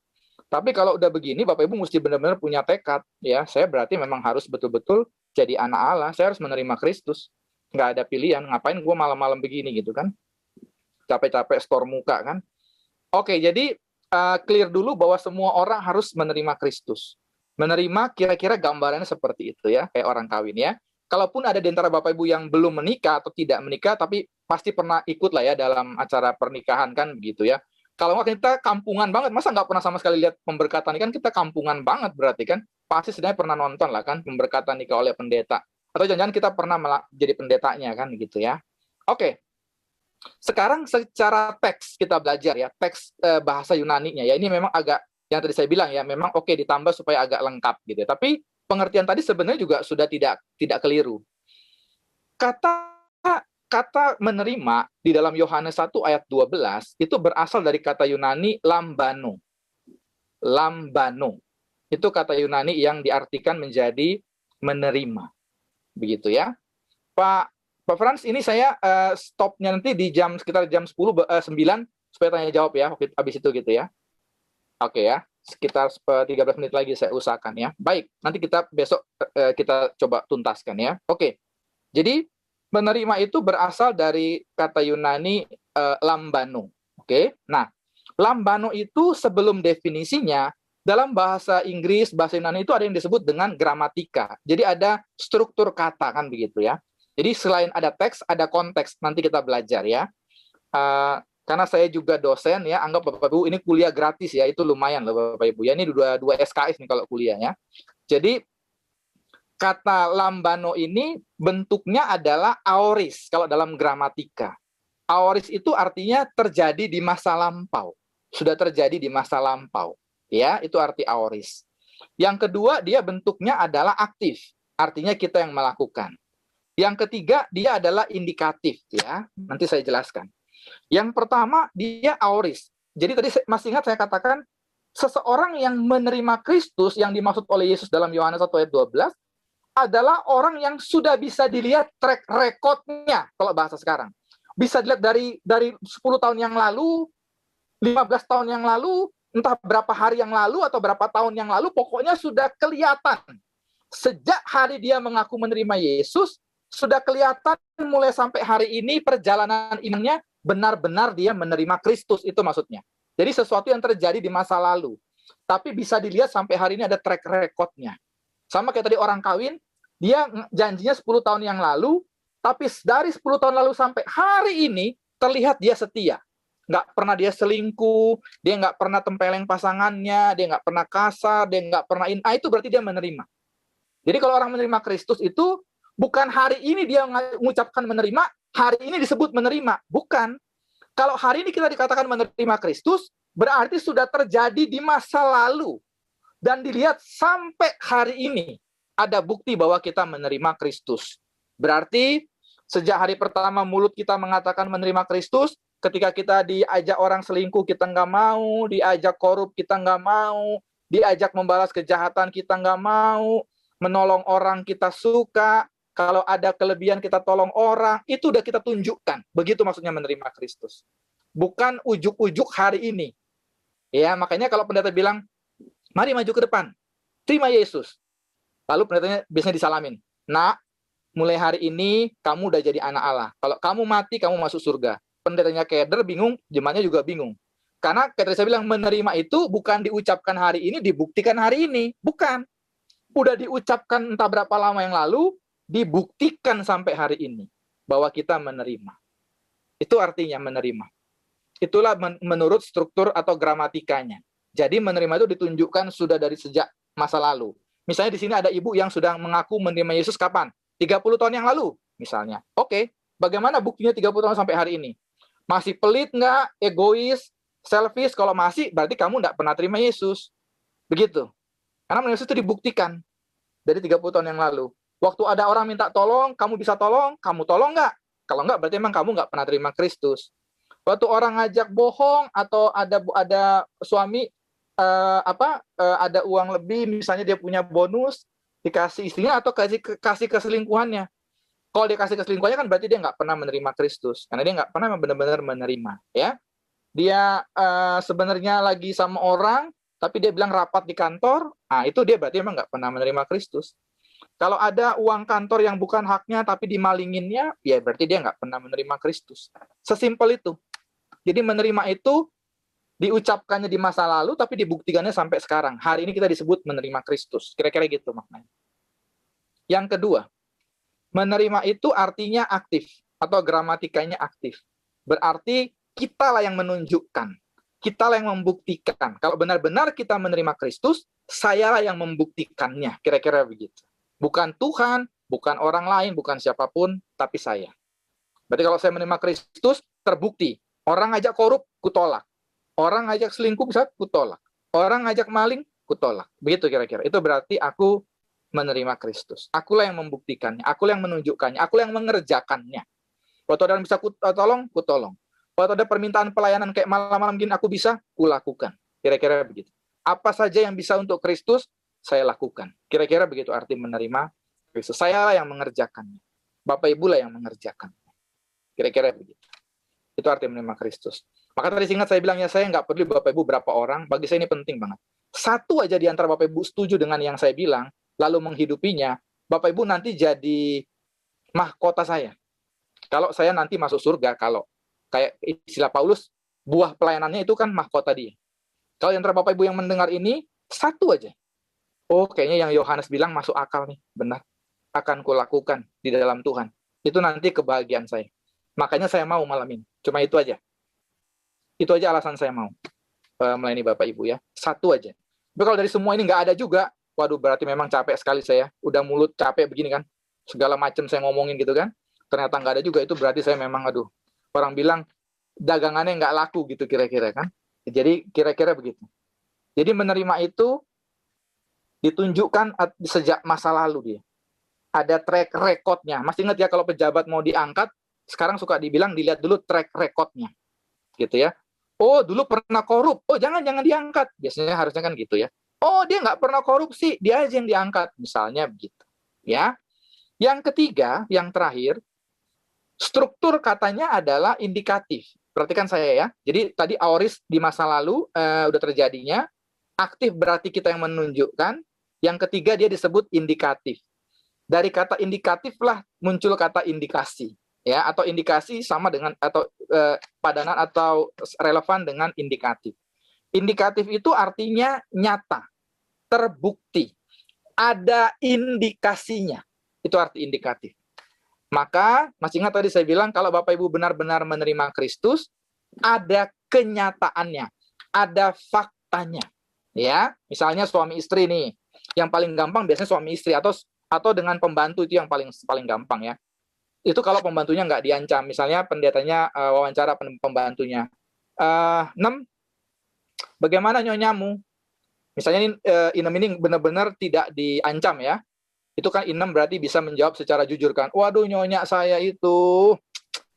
Tapi kalau udah begini, Bapak Ibu mesti benar-benar punya tekad, ya. Saya berarti memang harus betul-betul jadi anak Allah. Saya harus menerima Kristus. Nggak ada pilihan. Ngapain gue malam-malam begini gitu kan? Capek-capek store muka kan? Oke, jadi clear dulu bahwa semua orang harus menerima Kristus. Menerima kira-kira gambarannya seperti itu ya, kayak orang kawin ya. Kalaupun ada di antara Bapak Ibu yang belum menikah atau tidak menikah, tapi pasti pernah ikut lah ya dalam acara pernikahan kan begitu ya. Kalau nggak kita kampungan banget, masa nggak pernah sama sekali lihat pemberkatan ikan, kita kampungan banget berarti kan. Pasti sebenarnya pernah nonton lah kan pemberkatan nikah oleh pendeta. Atau jangan-jangan kita pernah jadi pendetanya kan gitu ya. Oke, sekarang secara teks kita belajar ya, teks bahasa Yunani-nya ya. Ini memang agak, yang tadi saya bilang ya, memang oke ditambah supaya agak lengkap gitu ya. Tapi pengertian tadi sebenarnya juga sudah tidak keliru. Kata kata menerima di dalam Yohanes 1 ayat 12 itu berasal dari kata Yunani lambano. Lambano. Itu kata Yunani yang diartikan menjadi menerima. Begitu ya. Pak Frans, ini saya stopnya nanti di sekitar jam 9 supaya tanya jawab ya habis itu gitu ya. Oke ya. Sekitar 13 menit lagi saya usahakan ya. Baik, nanti kita besok kita coba tuntaskan ya. Oke. Jadi menerima itu berasal dari kata Yunani lambano. Oke. Nah, lambano itu sebelum definisinya dalam bahasa Inggris, bahasa Yunani itu ada yang disebut dengan gramatika. Jadi ada struktur kata kan begitu ya. Jadi selain ada teks, ada konteks. Nanti kita belajar ya. Karena saya juga dosen ya, anggap Bapak Ibu ini kuliah gratis ya, itu lumayan loh Bapak Ibu ya. Ini dua SKS nih kalau kuliah ya. Jadi kata lambano ini bentuknya adalah aoris kalau dalam gramatika. Aoris itu artinya terjadi di masa lampau. Sudah terjadi di masa lampau. Ya, itu arti aoris. Yang kedua, dia bentuknya adalah aktif. Artinya kita yang melakukan. Yang ketiga, dia adalah indikatif ya. Nanti saya jelaskan. Yang pertama, dia aoris. Jadi tadi masih ingat saya katakan seseorang yang menerima Kristus yang dimaksud oleh Yesus dalam Yohanes 1 ayat 12 adalah orang yang sudah bisa dilihat track record-nya kalau bahasa sekarang. Bisa dilihat dari 10 tahun yang lalu, 15 tahun yang lalu, entah berapa hari yang lalu atau berapa tahun yang lalu, pokoknya sudah kelihatan. Sejak hari dia mengaku menerima Yesus, sudah kelihatan mulai sampai hari ini perjalanan imannya benar-benar dia menerima Kristus, itu maksudnya. Jadi sesuatu yang terjadi di masa lalu. Tapi bisa dilihat sampai hari ini ada track record-nya. Sama kayak tadi orang kawin, dia janjinya 10 tahun yang lalu, tapi dari 10 tahun lalu sampai hari ini, terlihat dia setia. Nggak pernah dia selingkuh, dia nggak pernah tempeleng pasangannya, dia nggak pernah kasar, dia nggak pernah itu berarti dia menerima. Jadi kalau orang menerima Kristus itu, bukan hari ini dia mengucapkan menerima, hari ini disebut menerima. Bukan. Kalau hari ini kita dikatakan menerima Kristus, berarti sudah terjadi di masa lalu. Dan dilihat sampai hari ini, ada bukti bahwa kita menerima Kristus. Berarti, sejak hari pertama mulut kita mengatakan menerima Kristus, ketika kita diajak orang selingkuh, kita nggak mau, diajak korup, kita nggak mau, diajak membalas kejahatan, kita nggak mau, menolong orang kita suka, kalau ada kelebihan kita tolong orang, itu udah kita tunjukkan. Begitu maksudnya menerima Kristus. Bukan ujuk-ujuk hari ini. Ya, makanya kalau pendeta bilang, mari maju ke depan, terima Yesus. Lalu pendetanya biasanya disalamin. Nak, mulai hari ini kamu udah jadi anak Allah. Kalau kamu mati, kamu masuk surga. Pendetanya keder, bingung, jemaatnya juga bingung. Karena kayak saya bilang, menerima itu bukan diucapkan hari ini, dibuktikan hari ini. Bukan. Udah diucapkan entah berapa lama yang lalu, dibuktikan sampai hari ini bahwa kita menerima. Itu artinya menerima. Itulah menurut struktur atau gramatikanya. Jadi menerima itu ditunjukkan sudah dari sejak masa lalu. Misalnya di sini ada ibu yang sudah mengaku menerima Yesus kapan? 30 tahun yang lalu misalnya. Oke, bagaimana buktinya 30 tahun sampai hari ini? Masih pelit nggak? Egois? Selfish? Kalau masih, berarti kamu nggak pernah terima Yesus. Begitu. Karena Yesus itu dibuktikan dari 30 tahun yang lalu. Waktu ada orang minta tolong, kamu bisa tolong, kamu tolong nggak? Kalau nggak, berarti emang kamu nggak pernah terima Kristus. Waktu orang ngajak bohong atau ada suami ada uang lebih, misalnya dia punya bonus, dikasih istrinya atau kasih keselingkuhannya. Kalau dia kasih keselingkuhannya kan berarti dia nggak pernah menerima Kristus, karena dia nggak pernah benar-benar menerima. Ya, dia sebenarnya lagi sama orang, tapi dia bilang rapat di kantor, itu dia berarti emang nggak pernah menerima Kristus. Kalau ada uang kantor yang bukan haknya tapi dimalinginnya, ya berarti dia nggak pernah menerima Kristus. Sesimpel itu. Jadi menerima itu diucapkannya di masa lalu tapi dibuktikannya sampai sekarang. Hari ini kita disebut menerima Kristus. Kira-kira gitu maknanya. Yang kedua, menerima itu artinya aktif atau gramatikanya aktif. Berarti kitalah yang menunjukkan. Kitalah yang membuktikan. Kalau benar-benar kita menerima Kristus, sayalah yang membuktikannya. Kira-kira begitu. Bukan Tuhan, bukan orang lain, bukan siapapun, tapi saya. Berarti kalau saya menerima Kristus, terbukti. Orang ngajak korup, kutolak. Orang ngajak selingkuh, bisa kutolak. Orang ngajak maling, kutolak. Begitu kira-kira. Itu berarti aku menerima Kristus. Akulah yang membuktikannya. Akulah yang menunjukkannya. Akulah yang mengerjakannya. Waktu ada yang bisa kutolong, kutolong. Waktu ada permintaan pelayanan kayak malam-malam gini, aku bisa, kulakukan. Kira-kira begitu. Apa saja yang bisa untuk Kristus, saya lakukan. Kira-kira begitu arti menerima Kristus. Saya lah yang mengerjakannya. Bapak Ibu lah yang mengerjakannya. Kira-kira begitu. Itu arti menerima Kristus. Maka tadi ingat saya bilang, ya saya nggak perlu Bapak Ibu berapa orang, bagi saya ini penting banget. Satu aja di antara Bapak Ibu setuju dengan yang saya bilang, lalu menghidupinya, Bapak Ibu nanti jadi mahkota saya. Kalau saya nanti masuk surga, kalau kayak istilah Paulus, buah pelayanannya itu kan mahkota dia. Kalau yang antara Bapak Ibu yang mendengar ini, satu aja. Oh, kayaknya yang Yohanes bilang masuk akal nih, benar. Akan kulakukan di dalam Tuhan. Itu nanti kebahagiaan saya. Makanya saya mau malam ini. Cuma itu aja. Itu aja alasan saya mau melayani Bapak Ibu ya. Satu aja. Tapi kalau dari semua ini nggak ada juga, waduh berarti memang capek sekali saya. Udah mulut capek begini kan. Segala macam saya ngomongin gitu kan. Ternyata nggak ada juga, itu berarti saya memang, aduh. Orang bilang dagangannya nggak laku gitu kira-kira kan. Jadi kira-kira begitu. Jadi menerima itu ditunjukkan sejak masa lalu dia. Ada track recordnya. Masih ingat ya kalau pejabat mau diangkat, sekarang suka dibilang dilihat dulu track recordnya. Gitu ya. Oh, dulu pernah korup. Oh, jangan diangkat. Biasanya harusnya kan gitu ya. Oh, dia nggak pernah korupsi. Dia aja yang diangkat. Misalnya begitu. Ya. Yang ketiga, yang terakhir, struktur katanya adalah indikatif. Perhatikan saya ya. Jadi tadi aoris di masa lalu udah terjadinya. Aktif berarti kita yang menunjukkan. Yang ketiga dia disebut indikatif. Dari kata indikatif lah muncul kata indikasi. Ya, atau indikasi sama dengan atau padanan atau relevan dengan indikatif. Indikatif itu artinya nyata, terbukti, ada indikasinya. Itu arti indikatif. Maka, masih ingat tadi saya bilang kalau Bapak Ibu benar-benar menerima Kristus, ada kenyataannya, ada faktanya. Ya, misalnya suami istri nih, yang paling gampang biasanya suami istri atau dengan pembantu itu yang paling gampang ya. Itu kalau pembantunya nggak diancam. Misalnya pendetanya wawancara pembantunya. 6, bagaimana nyonyamu? Misalnya Inem ini benar-benar tidak diancam ya. Itu kan Inem berarti bisa menjawab secara jujur kan. Waduh, nyonya saya itu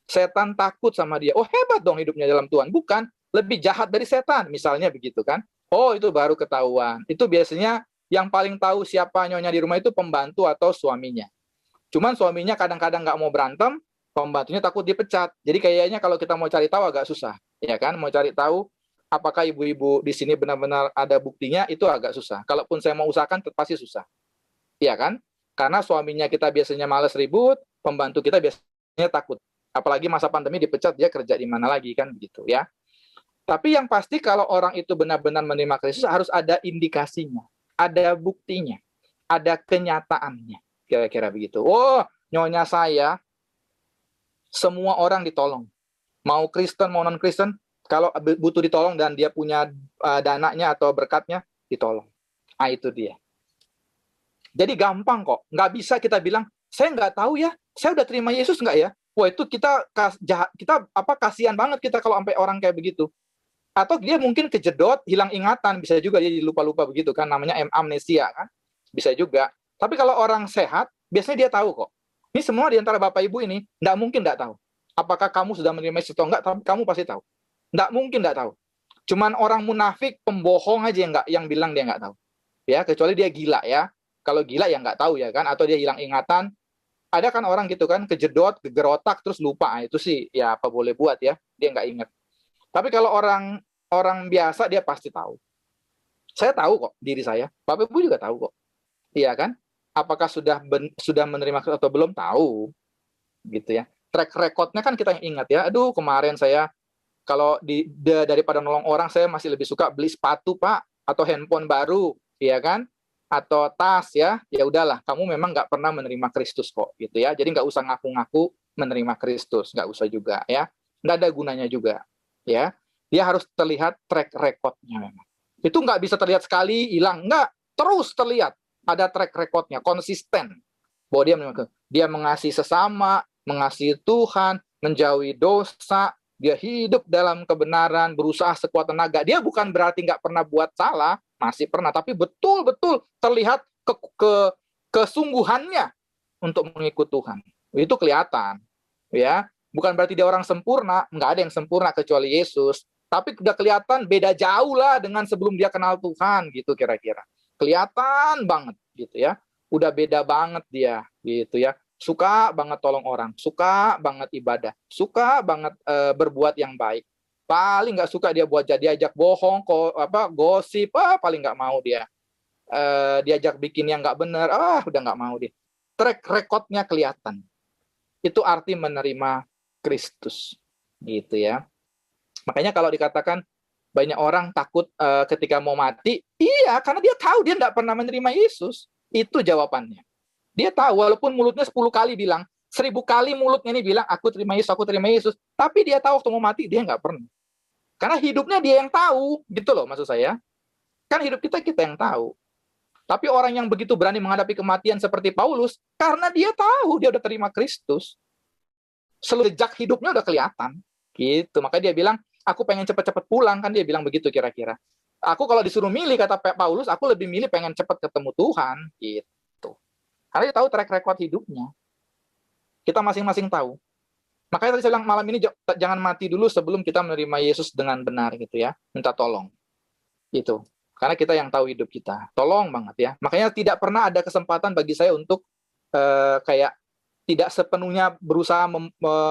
setan takut sama dia. Oh, hebat dong hidupnya dalam Tuhan. Bukan, lebih jahat dari setan. Misalnya begitu kan. Oh, itu baru ketahuan. Itu biasanya yang paling tahu siapa nyonya di rumah itu pembantu atau suaminya. Cuman suaminya kadang-kadang nggak mau berantem, pembantunya takut dipecat. Jadi kayaknya kalau kita mau cari tahu agak susah, ya kan? Mau cari tahu apakah ibu-ibu di sini benar-benar ada buktinya, itu agak susah. Kalaupun saya mau usahakan, pasti susah, ya kan? Karena suaminya kita biasanya malas ribut, pembantu kita biasanya takut. Apalagi masa pandemi dipecat, dia kerja di mana lagi kan begitu ya. Tapi yang pasti kalau orang itu benar-benar menerima Kristus harus ada indikasinya, ada buktinya, ada kenyataannya. Kira-kira begitu. Oh, nyonya saya, semua orang ditolong. Mau Kristen, mau non-Kristen, kalau butuh ditolong dan dia punya dananya atau berkatnya, ditolong. Ah, itu dia. Jadi gampang kok. Nggak bisa kita bilang, saya nggak tahu ya, saya udah terima Yesus nggak ya? Wah, itu kita kasihan banget kita kalau sampai orang kayak begitu. Atau dia mungkin kejedot, hilang ingatan, bisa juga dia lupa-lupa begitu kan, namanya amnesia kan, bisa juga. Tapi kalau orang sehat, biasanya dia tahu kok. Ini semua di antara Bapak Ibu ini, nggak mungkin nggak tahu. Apakah kamu sudah menerima Yesus atau enggak, tapi kamu pasti tahu. Nggak mungkin nggak tahu. Cuman orang munafik, pembohong aja yang bilang dia nggak tahu. Ya, kecuali dia gila ya. Kalau gila ya nggak tahu ya kan, atau dia hilang ingatan. Ada kan orang gitu kan, kejedot, geger terus lupa. Itu sih ya apa boleh buat ya, dia nggak ingat. Tapi kalau orang biasa, dia pasti tahu. Saya tahu kok diri saya. Bapak Ibu juga tahu kok. Iya kan? Apakah sudah menerima atau belum, tahu gitu ya. Track recordnya kan kita yang ingat ya. Aduh, kemarin saya kalau daripada nolong orang, saya masih lebih suka beli sepatu Pak, atau handphone baru, ya kan, atau tas ya. Ya udahlah, kamu memang nggak pernah menerima Kristus kok gitu ya. Jadi nggak usah ngaku-ngaku menerima Kristus, nggak usah juga ya. Nggak ada gunanya juga ya. Dia harus terlihat track record-nya memang. Itu nggak bisa terlihat sekali, hilang. Nggak, terus terlihat. Ada track record-nya, konsisten. Bahwa dia mengasihi sesama, mengasihi Tuhan, menjauhi dosa, dia hidup dalam kebenaran, berusaha sekuat tenaga. Dia bukan berarti nggak pernah buat salah, masih pernah, tapi betul-betul terlihat kesungguhannya untuk mengikut Tuhan. Itu kelihatan, ya. Bukan berarti dia orang sempurna, nggak ada yang sempurna kecuali Yesus. Tapi udah kelihatan beda jauh lah dengan sebelum dia kenal Tuhan, gitu kira-kira. Kelihatan banget, gitu ya. Udah beda banget dia, gitu ya. Suka banget tolong orang, suka banget ibadah, suka banget berbuat yang baik. Paling nggak suka dia buat diajak bohong, gosip, paling nggak mau dia. Diajak bikin yang nggak benar, udah nggak mau dia. Track record-nya kelihatan. Itu arti menerima Kristus, gitu ya. Makanya kalau dikatakan banyak orang takut ketika mau mati, iya, karena dia tahu dia nggak pernah menerima Yesus. Itu jawabannya. Dia tahu, walaupun mulutnya 10 kali bilang, 1000 kali mulutnya ini bilang, aku terima Yesus, tapi dia tahu waktu mau mati, dia nggak pernah. Karena hidupnya dia yang tahu, gitu loh maksud saya. Kan hidup kita yang tahu. Tapi orang yang begitu berani menghadapi kematian seperti Paulus, karena dia tahu dia udah terima Kristus. Seluruh jejak hidupnya udah kelihatan. Gitu. Makanya dia bilang, aku pengen cepat-cepat pulang, kan dia bilang begitu kira-kira. Aku kalau disuruh milih, kata Paulus, aku lebih milih pengen cepat ketemu Tuhan. Gitu. Karena dia tahu track record hidupnya. Kita masing-masing tahu. Makanya tadi saya bilang malam ini jangan mati dulu sebelum kita menerima Yesus dengan benar gitu ya. Minta tolong. Gitu. Karena kita yang tahu hidup kita. Tolong banget ya. Makanya tidak pernah ada kesempatan bagi saya untuk kayak tidak sepenuhnya berusaha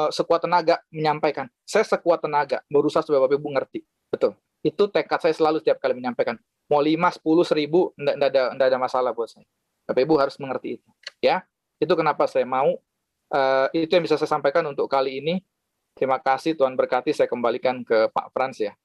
sekuat tenaga menyampaikan. Saya sekuat tenaga berusaha supaya Bapak Ibu ngerti. Betul. Itu tekad saya selalu setiap kali menyampaikan. Mau 5, 10, 1000, enggak ada masalah buat saya. Bapak Ibu harus mengerti itu. Ya, itu kenapa saya mau. Itu yang bisa saya sampaikan untuk kali ini. Terima kasih, Tuhan berkati. Saya kembalikan ke Pak Frans ya.